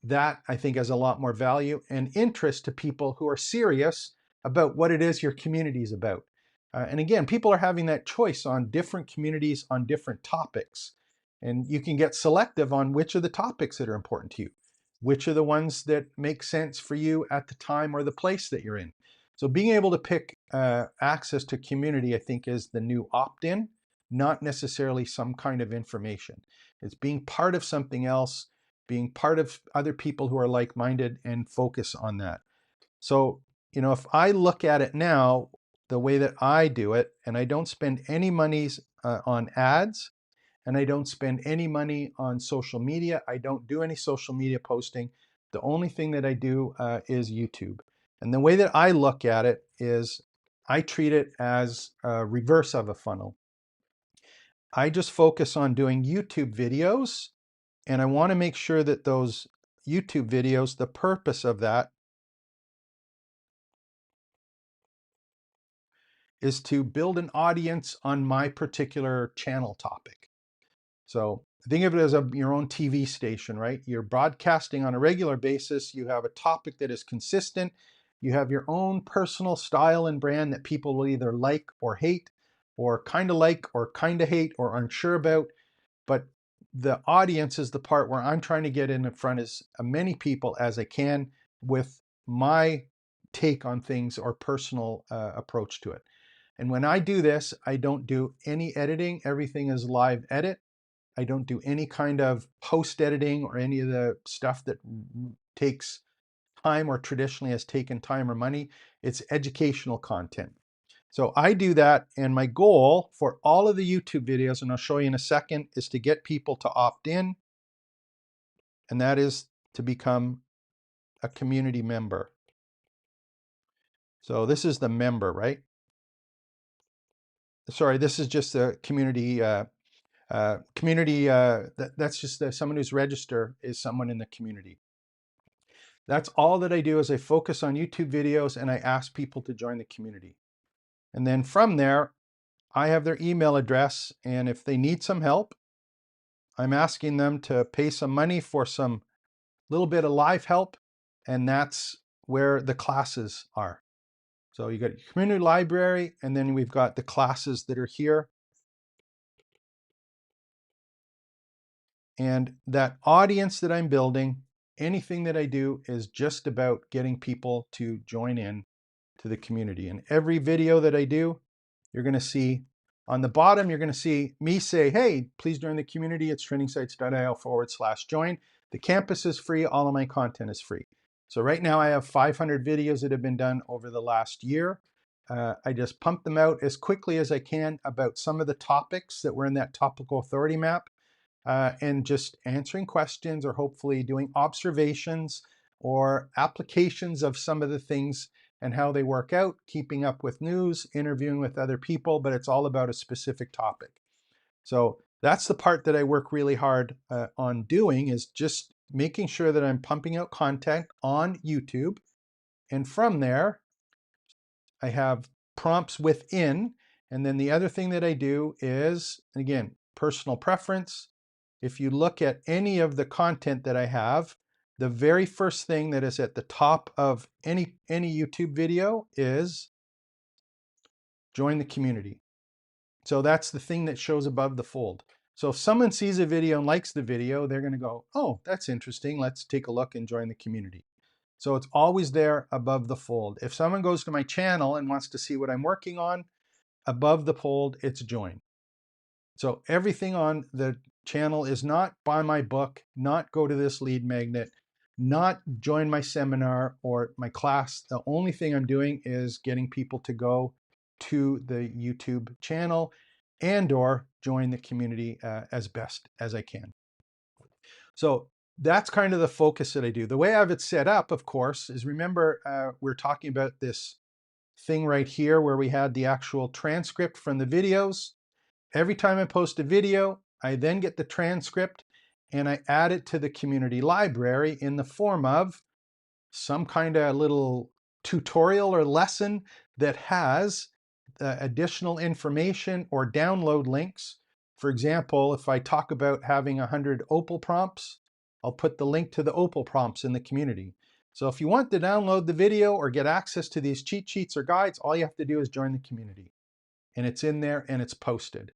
that I think has a lot more value and interest to people who are serious about what it is your community is about. And again, people are having that choice on different communities on different topics. And you can get selective on which of the topics that are important to you, which are the ones that make sense for you at the time or the place that you're in. So being able to pick access to community, I think, is the new opt-in, not necessarily some kind of information. It's being part of something else, being part of other people who are like-minded and focus on that. So, if I look at it now, the way that I do it, and I don't spend any monies on ads, and I don't spend any money on social media. I don't do any social media posting. The only thing that I do is YouTube. And the way that I look at it is I treat it as a reverse of a funnel. I just focus on doing YouTube videos, and I want to make sure that those YouTube videos, the purpose of that is to build an audience on my particular channel topic. So think of it as your own TV station, right? You're broadcasting on a regular basis. You have a topic that is consistent. You have your own personal style and brand that people will either like or hate, or kind of like or kind of hate or unsure about. But the audience is the part where I'm trying to get in front as many people as I can with my take on things or personal approach to it. And when I do this, I don't do any editing. Everything is live edit. I don't do any kind of post editing or any of the stuff that takes time or traditionally has taken time or money. It's educational content. So I do that, and my goal for all of the YouTube videos, and I'll show you in a second, is to get people to opt in, and that is to become a community member. So this is the member, right? Sorry, this is just a community. That's just someone who's registered is someone in the community. That's all that I do is I focus on YouTube videos and I ask people to join the community. And then from there, I have their email address, and if they need some help, I'm asking them to pay some money for some little bit of live help, and that's where the classes are. So you got your community library, and then we've got the classes that are here. And that audience that I'm building, anything that I do is just about getting people to join in to the community. And every video that I do, you're going to see on the bottom, you're going to see me say, hey, please join the community. It's trainingsites.io/join. The campus is free. All of my content is free. So right now I have 500 videos that have been done over the last year. I just pump them out as quickly as I can about some of the topics that were in that topical authority map, and just answering questions or hopefully doing observations or applications of some of the things and how they work out, keeping up with news, interviewing with other people, but it's all about a specific topic. So that's the part that I work really hard on doing, is just making sure that I'm pumping out content on YouTube. And from there, I have prompts within. And then the other thing that I do is, again, personal preference. If you look at any of the content that I have, the very first thing that is at the top of any YouTube video is join the community. So that's the thing that shows above the fold. So if someone sees a video and likes the video, they're going to go, oh, that's interesting. Let's take a look and join the community. So it's always there above the fold. If someone goes to my channel and wants to see what I'm working on, above the fold, it's join. So everything on the channel is not buy my book, not go to this lead magnet, not join my seminar or my class. The only thing I'm doing is getting people to go to the YouTube channel and or join the community as best as I can. So that's kind of the focus that I do. The way I have it set up, of course, is remember we're talking about this thing right here where we had the actual transcript from the videos. Every time I post a video, I then get the transcript and I add it to the community library in the form of some kind of little tutorial or lesson that has additional information or download links. For example, if I talk about having 100 Opal prompts, I'll put the link to the Opal prompts in the community. So if you want to download the video or get access to these cheat sheets or guides, all you have to do is join the community. And it's in there and it's posted.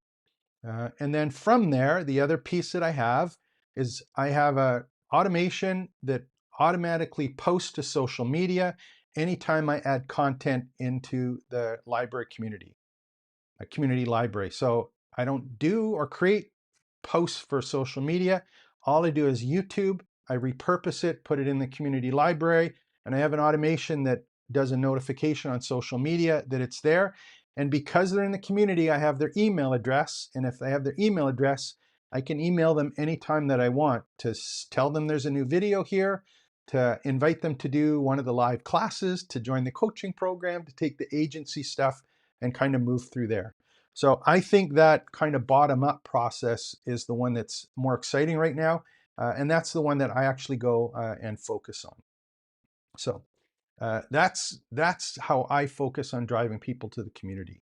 And then from there, the other piece that I have is I have a automation that automatically posts to social media anytime I add content into the library community, a community library. So I don't do or create posts for social media. All I do is YouTube. I repurpose it, put it in the community library, and I have an automation that does a notification on social media that it's there. And because they're in the community, I have their email address. And if I have their email address, I can email them anytime that I want to tell them there's a new video here, to invite them to do one of the live classes, to join the coaching program, to take the agency stuff and kind of move through there. So I think that kind of bottom-up process is the one that's more exciting right now. And that's the one that I actually go and focus on. So that's how I focus on driving people to the community.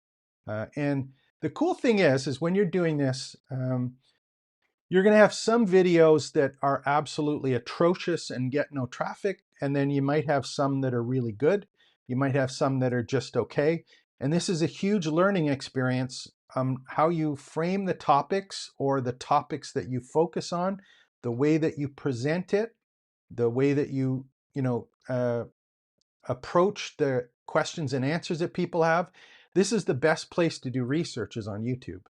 And the cool thing is when you're doing this, you're going to have some videos that are absolutely atrocious and get no traffic. And then you might have some that are really good. You might have some that are just okay. And this is a huge learning experience, how you frame the topics or the topics that you focus on, the way that you present it, the way that you approach the questions and answers that people have. This is the best place to do research is on YouTube,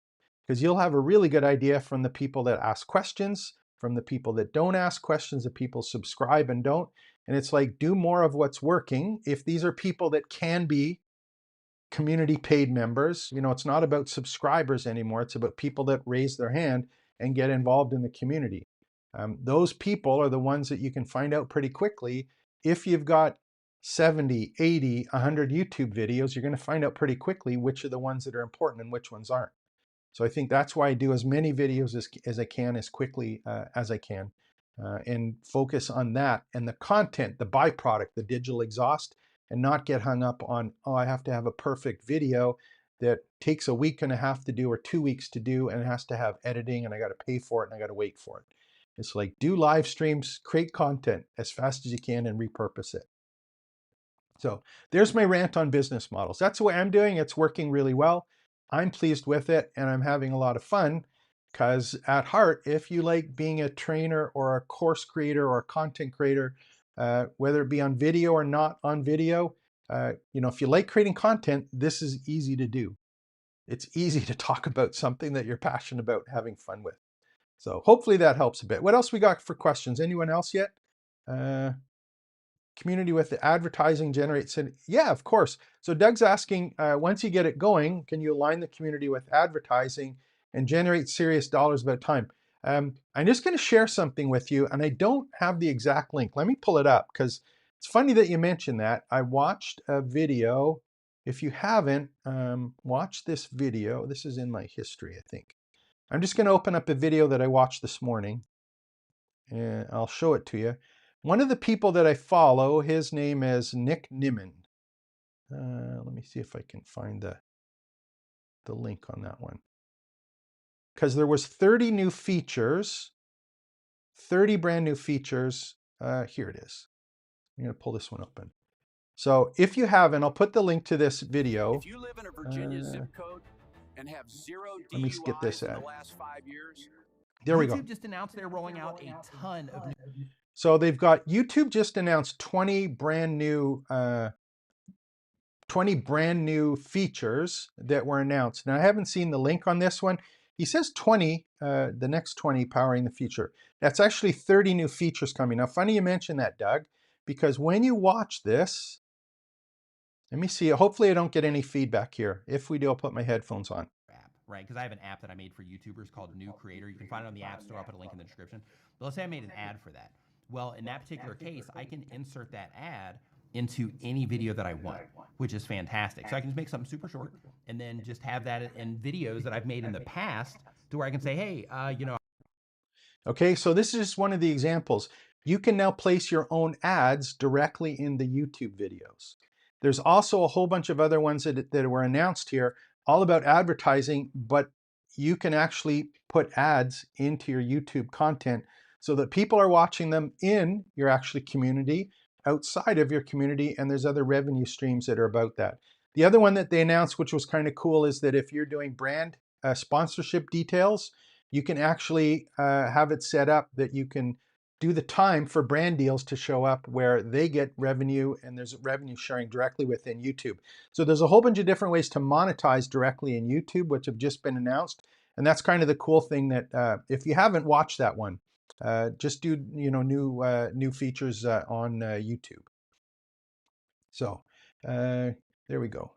because you'll have a really good idea from the people that ask questions, from the people that don't ask questions, the people subscribe and don't. And it's like, do more of what's working. If these are people that can be community paid members, it's not about subscribers anymore. It's about people that raise their hand and get involved in the community. Those people are the ones that you can find out pretty quickly. If you've got 70, 80, 100 YouTube videos, you're going to find out pretty quickly which are the ones that are important and which ones aren't. So I think that's why I do as many videos as I can, as quickly as I can, and focus on that and the content, the byproduct, the digital exhaust, and not get hung up on, oh, I have to have a perfect video that takes a week and a half to do or 2 weeks to do, and it has to have editing, and I got to pay for it, and I got to wait for it. It's like, do live streams, create content as fast as you can, and repurpose it. So there's my rant on business models. That's the way I'm doing. It's working really well. I'm pleased with it, and I'm having a lot of fun, because at heart, if you like being a trainer or a course creator or a content creator, whether it be on video or not on video, if you like creating content, this is easy to do. It's easy to talk about something that you're passionate about having fun with. So hopefully that helps a bit. What else we got for questions? Anyone else yet? Community with the advertising generates, yeah, of course. So Doug's asking, once you get it going, can you align the community with advertising and generate serious dollars about time? I'm just going to share something with you, and I don't have the exact link. Let me pull it up, because it's funny that you mentioned that. I watched a video. If you haven't, watch this video. This is in my history, I think. I'm just going to open up a video that I watched this morning, and I'll show it to you. One of the people that I follow, his name is Nick Nimmin. Let me see if I can find the link on that one. Because there was 30 new features, 30 brand new features. Here it is. I'm going to pull this one open. So if you haven't, I'll put the link to this video. If you live in a Virginia zip code and have 0 let me get this DUIs in at. the last 5 years, There we go. YouTube just announced they're rolling out a ton of new. So they've got YouTube just announced 20 brand new 20 brand new features that were announced. Now I haven't seen the link on this one. He says 20, the next 20 powering the future. That's actually 30 new features coming. Now funny you mentioned that, Doug, because when you watch this, let me see, hopefully I don't get any feedback here. If we do, I'll put my headphones on. App, right? Because I have an app that I made for YouTubers called New Creator. You can find it on the App Store. I'll put a link in the description. But let's say I made an ad for that. Well, in that particular case, I can insert that ad into any video that I want, which is fantastic. So I can just make something super short and then just have that in videos that I've made in the past to where I can say, hey, Okay, so this is just one of the examples. You can now place your own ads directly in the YouTube videos. There's also a whole bunch of other ones that were announced here, all about advertising, but you can actually put ads into your YouTube content so that people are watching them in your actually community, outside of your community, and there's other revenue streams that are about that. The other one that they announced, which was kind of cool, is that if you're doing brand sponsorship details, you can actually have it set up that you can do the time for brand deals to show up where they get revenue and there's revenue sharing directly within YouTube. So there's a whole bunch of different ways to monetize directly in YouTube, which have just been announced. And that's kind of the cool thing that if you haven't watched that one, just do new features on YouTube. So there we go.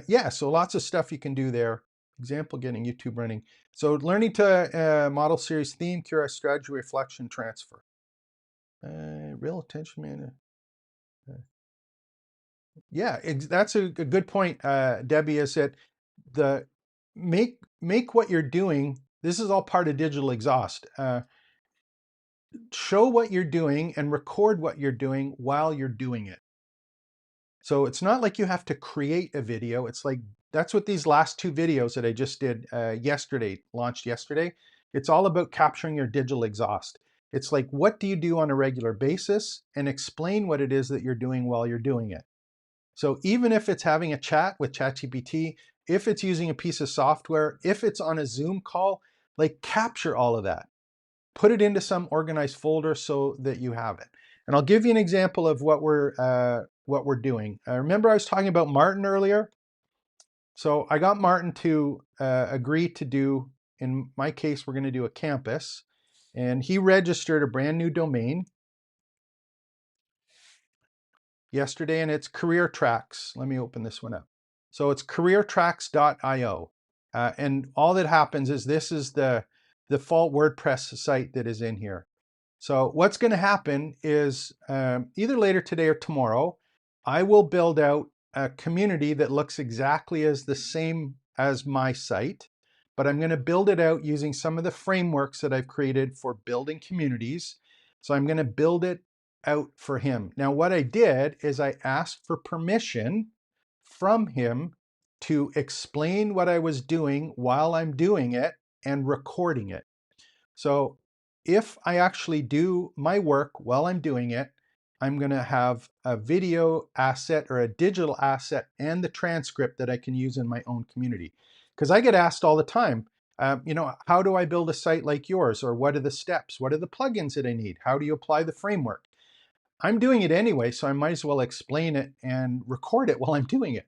Yeah, so lots of stuff you can do there. Example, getting YouTube running. So learning to model series theme, cure, strategy, reflection, transfer. Real attention, man. Yeah, that's a good point, Debbie, is that the make what you're doing, this is all part of digital exhaust. Show what you're doing and record what you're doing while you're doing it. So it's not like you have to create a video. It's like, that's what these last two videos that I just did launched yesterday. It's all about capturing your digital exhaust. It's like, what do you do on a regular basis, and explain what it is that you're doing while you're doing it. So even if it's having a chat with ChatGPT, if it's using a piece of software, if it's on a Zoom call, like capture all of that. Put it into some organized folder so that you have it. And I'll give you an example of what we're doing. Remember I was talking about Martin earlier? So I got Martin to agree to do, in my case, we're going to do a campus. And he registered a brand new domain yesterday, and it's Career Tracks. Let me open this one up. So it's careertracks.io. And all that happens is this is the default WordPress site that is in here. So what's going to happen is either later today or tomorrow, I will build out a community that looks exactly as the same as my site, but I'm going to build it out using some of the frameworks that I've created for building communities. So I'm going to build it out for him. Now, what I did is I asked for permission from him to explain what I was doing while I'm doing it and recording it. So if I actually do my work while I'm doing it, I'm going to have a video asset or a digital asset and the transcript that I can use in my own community. Because I get asked all the time, how do I build a site like yours? Or what are the steps? What are the plugins that I need? How do you apply the framework? I'm doing it anyway, so I might as well explain it and record it while I'm doing it.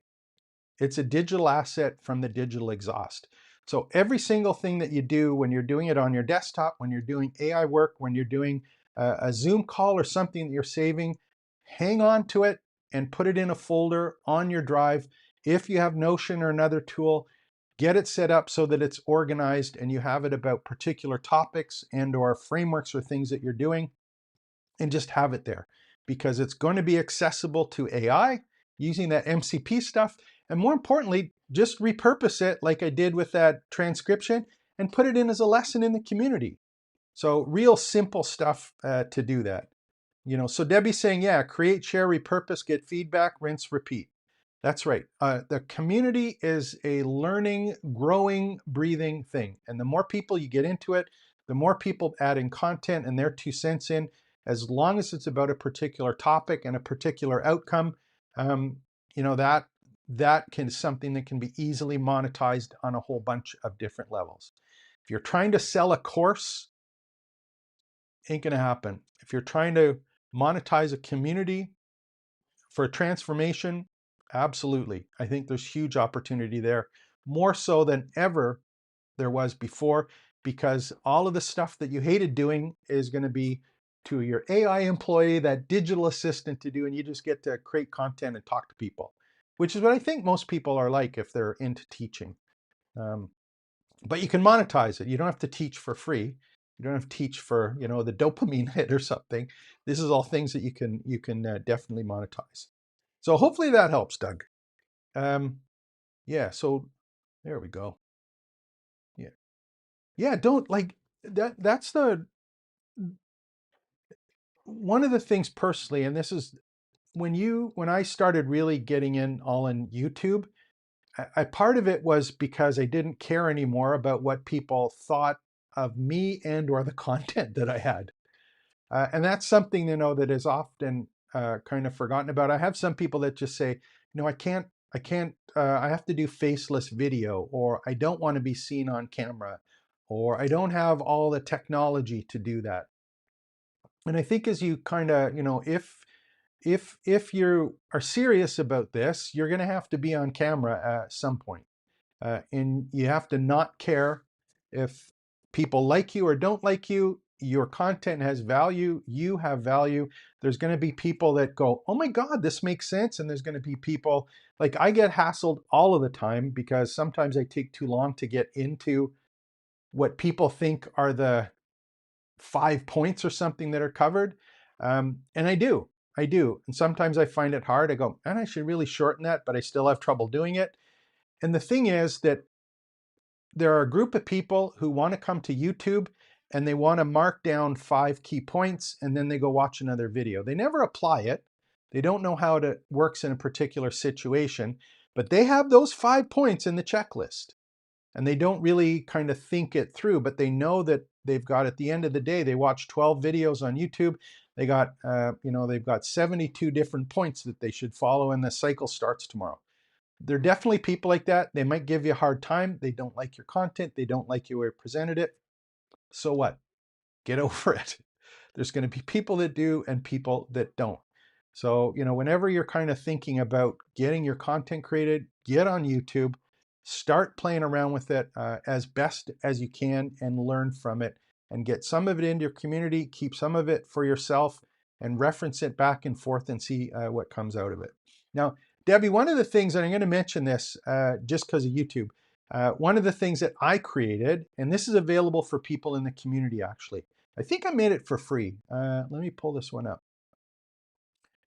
It's a digital asset from the digital exhaust. So every single thing that you do when you're doing it on your desktop, when you're doing AI work, when you're doing a Zoom call or something that you're saving, hang on to it and put it in a folder on your drive. If you have Notion or another tool, get it set up so that it's organized and you have it about particular topics and or frameworks or things that you're doing, and just have it there, because it's going to be accessible to AI using that MCP stuff. And more importantly, just repurpose it like I did with that transcription and put it in as a lesson in the community. So real simple stuff to do that. So Debbie's saying, yeah, create, share, repurpose, get feedback, rinse, repeat. That's right. The community is a learning, growing, breathing thing. And the more people you get into it, the more people add in content and their 2 cents in, as long as it's about a particular topic and a particular outcome, that can something that can be easily monetized on a whole bunch of different levels. If you're trying to sell a course, ain't gonna happen. If you're trying to monetize a community for a transformation, absolutely. I think there's huge opportunity there, more so than ever there was before, because all of the stuff that you hated doing is going to be to your AI employee, that digital assistant to do, and you just get to create content and talk to people, which is what I think most people are like if they're into teaching. But you can monetize it. You don't have to teach for free. You don't have to teach for, you know, the dopamine hit or something. This is all things that you can definitely monetize. So hopefully that helps, Doug. Yeah, so there we go. Yeah. Yeah, don't like that. That's the one of the things personally, and this is when I started really getting in all in YouTube, I part of it was because I didn't care anymore about what people thought of me and or the content that I had. And that's something, you know, that is often kind of forgotten about. I have some people that just say, no, I have to do faceless video, or I don't want to be seen on camera, or I don't have all the technology to do that. And I think as you kind of, you know, if you are serious about this, you're going to have to be on camera at some point. And you have to not care if people like you or don't like you. Your content has value. You have value. There's going to be people that go, oh my God, this makes sense. And there's going to be people like I get hassled all of the time because sometimes I take too long to get into what people think are the 5 points or something that are covered. And I do. And sometimes I find it hard. I go, and I should really shorten that, but I still have trouble doing it. And the thing is that there are a group of people who want to come to YouTube and they want to mark down 5 key points and then they go watch another video. They never apply it. They don't know how it works in a particular situation, but they have those 5 points in the checklist and they don't really kind of think it through, but they know that they've got, at the end of the day, they watch 12 videos on YouTube. They got, they've got 72 different points that they should follow and the cycle starts tomorrow. There are definitely people like that. They might give you a hard time. They don't like your content. They don't like you where you presented it. So what? Get over it. There's going to be people that do and people that don't. So, you know, whenever you're kind of thinking about getting your content created, get on YouTube, start playing around with it as best as you can and learn from it and get some of it into your community, keep some of it for yourself and reference it back and forth and see what comes out of it. Now, Debbie, one of the things, and I'm going to mention this just because of YouTube, one of the things that I created, and this is available for people in the community actually. I think I made it for free. Let me pull this one up.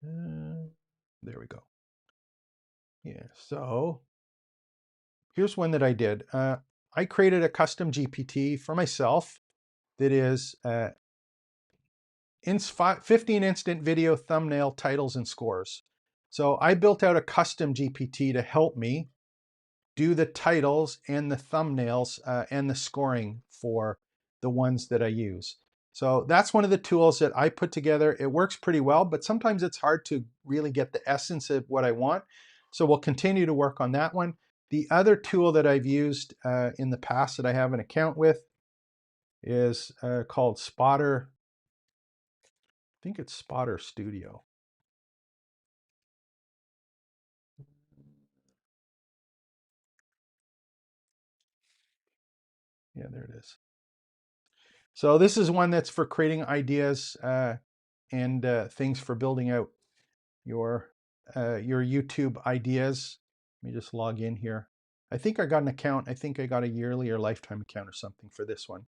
There we go. Yeah, so here's one that I did. I created a custom GPT for myself that is 15 instant video thumbnail titles and scores. So I built out a custom GPT to help me do the titles and the thumbnails and the scoring for the ones that I use. So that's one of the tools that I put together. It works pretty well, but sometimes it's hard to really get the essence of what I want. So we'll continue to work on that one. The other tool that I've used in the past that I have an account with is called Spotter. I think it's Spotter Studio. Yeah, there it is. So this is one that's for creating ideas and things for building out your YouTube ideas. Let me just log in here. I think I got an account. I think I got a yearly or lifetime account or something for this one.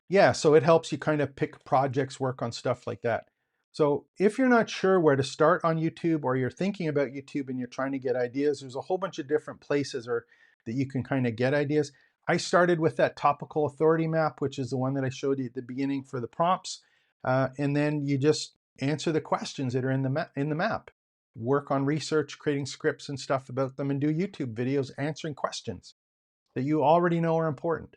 Yeah, so it helps you kind of pick projects, work on stuff like that. So if you're not sure where to start on YouTube or you're thinking about YouTube and you're trying to get ideas, there's a whole bunch of different places that you can kind of get ideas. I started with that topical authority map, which is the one that I showed you at the beginning for the prompts. And then you just answer the questions that are in the map. Work on research, creating scripts and stuff about them, and do YouTube videos answering questions that you already know are important.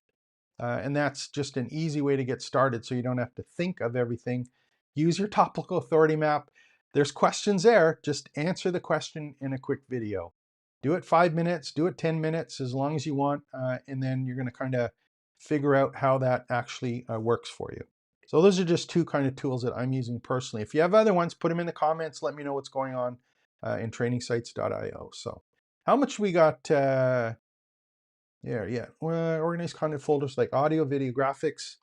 And that's just an easy way to get started so you don't have to think of everything. Use your topical authority map. There's questions there. Just answer the question in a quick video. Do it 5 minutes, do it 10 minutes, as long as you want. And then you're going to kind of figure out how that actually works for you. So those are just two kind of tools that I'm using personally. If you have other ones, put them in the comments. Let me know what's going on in trainingsites.io. So how much we got? Organized content folders like audio, video, graphics.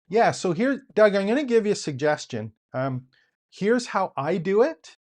Yeah, so here, Doug, I'm going to give you a suggestion. Here's how I do it,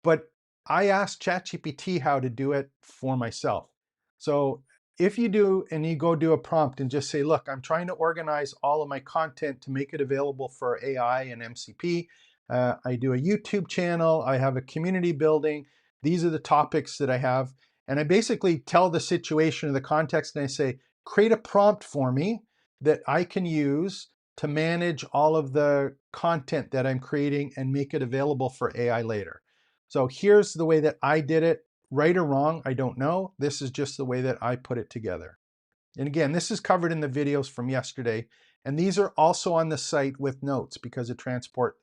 but I asked ChatGPT how to do it for myself. So if you do, and you go do a prompt and just say, look, I'm trying to organize all of my content to make it available for AI and MCP. I do a YouTube channel. I have a community building. These are the topics that I have. And I basically tell the situation or the context, and I say, create a prompt for me that I can use to manage all of the content that I'm creating and make it available for AI later. So here's the way that I did it. Right or wrong, I don't know. This is just the way that I put it together. And again, this is covered in the videos from yesterday. And these are also on the site with notes because of transport,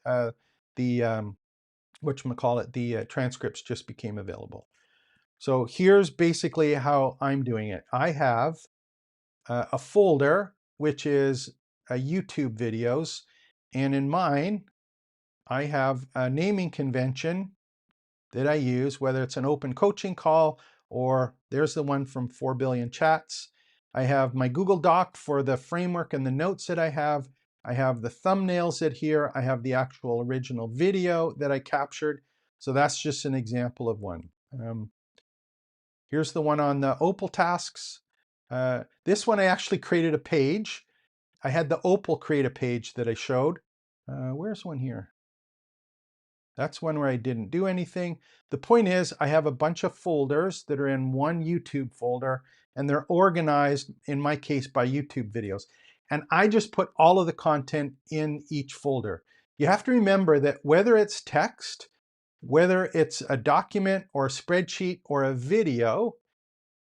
the transcripts just became available. So here's basically how I'm doing it. I have a folder, which is YouTube videos. And in mine, I have a naming convention that I use, whether it's an open coaching call or there's the one from 4 billion chats. I have my Google Doc for the framework and the notes that I have. I have the thumbnails that here. I have the actual original video that I captured. So that's just an example of one. Here's the one on the Opal tasks. This one I actually created a page. I had the Opal create a page that I showed. Where's one here? That's one where I didn't do anything. The point is I have a bunch of folders that are in one YouTube folder, and they're organized, in my case, by YouTube videos. And I just put all of the content in each folder. You have to remember that whether it's text, whether it's a document or a spreadsheet or a video,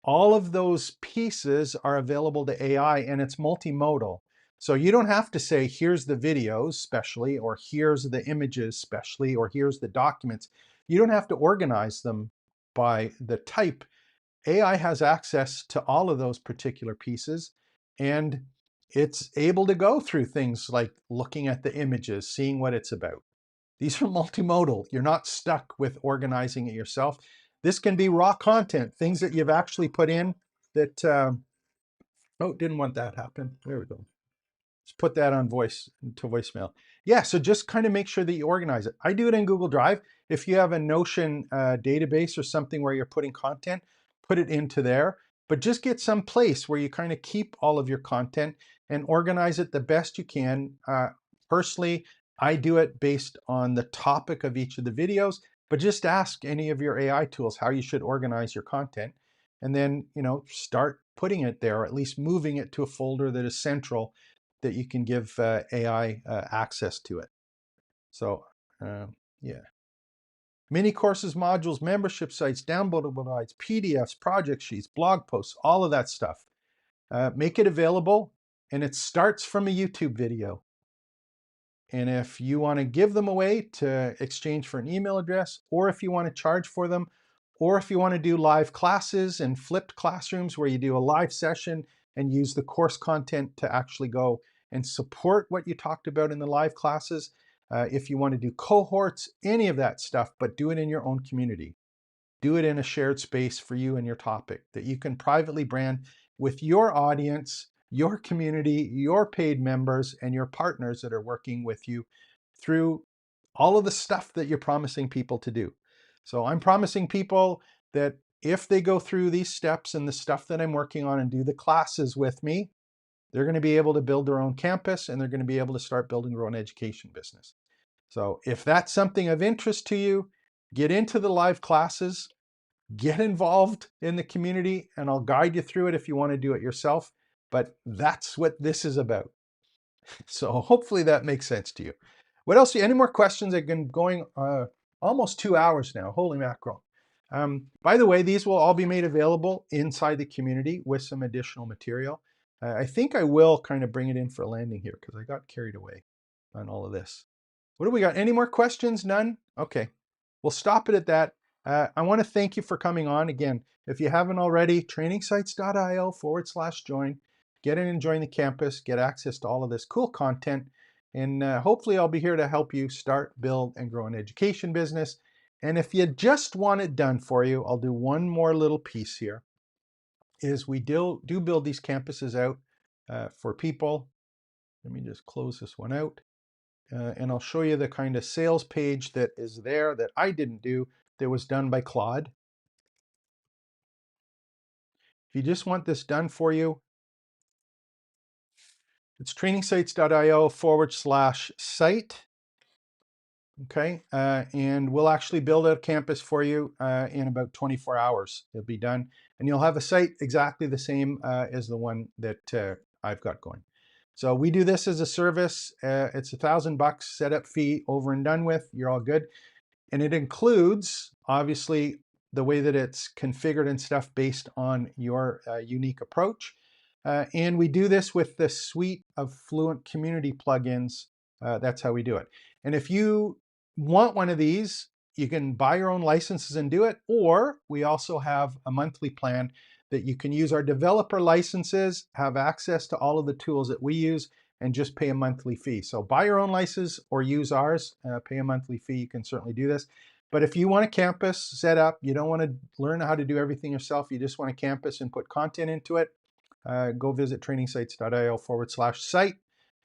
all of those pieces are available to AI, and it's multimodal. So you don't have to say, here's the videos specially, or here's the images specially, or here's the documents. You don't have to organize them by the type. AI has access to all of those particular pieces, and it's able to go through things like looking at the images, seeing what it's about. These are multimodal. You're not stuck with organizing it yourself. This can be raw content, things that you've actually put in that, oh, didn't want that happen. There we go. Just put that on voicemail. Yeah, so just kind of make sure that you organize it. I do it in Google Drive. If you have a Notion database or something where you're putting content, put it into there. But just get some place where you kind of keep all of your content and organize it the best you can. Personally, I do it based on the topic of each of the videos, but just ask any of your AI tools how you should organize your content. And then, start putting it there, or at least moving it to a folder that is central that you can give AI access to it. So, yeah. Mini courses, modules, membership sites, downloadable guides, PDFs, project sheets, blog posts, all of that stuff. Make it available, and it starts from a YouTube video. And if you want to give them away to exchange for an email address, or if you want to charge for them, or if you want to do live classes and flipped classrooms where you do a live session and use the course content to actually go and support what you talked about in the live classes, if you want to do cohorts, any of that stuff, but do it in your own community. Do it in a shared space for you and your topic that you can privately brand with your audience, your community, your paid members, and your partners that are working with you through all of the stuff that you're promising people to do. So I'm promising people that if they go through these steps and the stuff that I'm working on and do the classes with me, they're going to be able to build their own campus, and they're going to be able to start building their own education business. So if that's something of interest to you, get into the live classes, get involved in the community, and I'll guide you through it if you want to do it yourself. But that's what this is about. So hopefully that makes sense to you. What else? Any more questions? I've been going almost 2 hours now. Holy mackerel. By the way, these will all be made available inside the community with some additional material. I think I will kind of bring it in for a landing here because I got carried away on all of this. What do we got? Any more questions? None? Okay. We'll stop it at that. I want to thank you for coming on. Again, if you haven't already, trainingsites.io/join. Get in and join the campus, get access to all of this cool content. And hopefully I'll be here to help you start, build, and grow an education business. And if you just want it done for you, I'll do one more little piece here, is we do build these campuses out for people. Let me just close this one out. And I'll show you the kind of sales page that is there that I didn't do, that was done by Claude. If you just want this done for you, it's trainingsites.io/site. Okay, and we'll actually build a campus for you in about 24 hours. It'll be done, and you'll have a site exactly the same as the one that I've got going. So we do this as a service. It's $1,000 setup fee, over and done with. You're all good. And it includes, obviously, the way that it's configured and stuff based on your unique approach. And we do this with the suite of Fluent community plugins. That's how we do it. And if you want one of these, you can buy your own licenses and do it, or we also have a monthly plan that you can use our developer licenses, have access to all of the tools that we use, and just pay a monthly fee. So buy your own license or use ours, pay a monthly fee. You can certainly do this. But if you want a campus set up, you don't want to learn how to do everything yourself, you just want a campus and put content into it, go visit trainingsites.io/site.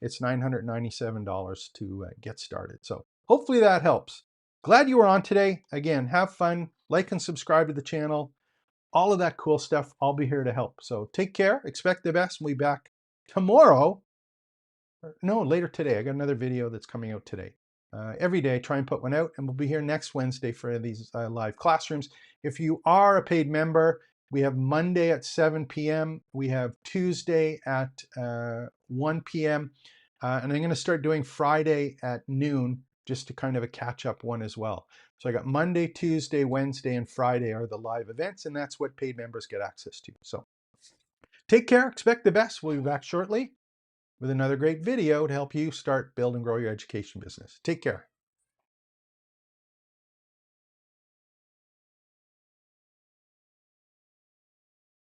It's $997 to get started. So hopefully that helps. Glad you were on today. Again, have fun, like and subscribe to the channel, all of that cool stuff. I'll be here to help. So take care, expect the best. We'll be back tomorrow. No, later today. I got another video that's coming out today. Every day, try and put one out, and we'll be here next Wednesday for these live classrooms. If you are a paid member, we have Monday at 7 p.m. We have Tuesday at 1 p.m. And I'm going to start doing Friday at noon, just to kind of a catch-up one as well. So I got Monday, Tuesday, Wednesday, and Friday are the live events, and that's what paid members get access to. So take care, expect the best. We'll be back shortly with another great video to help you start, build, and grow your education business. Take care.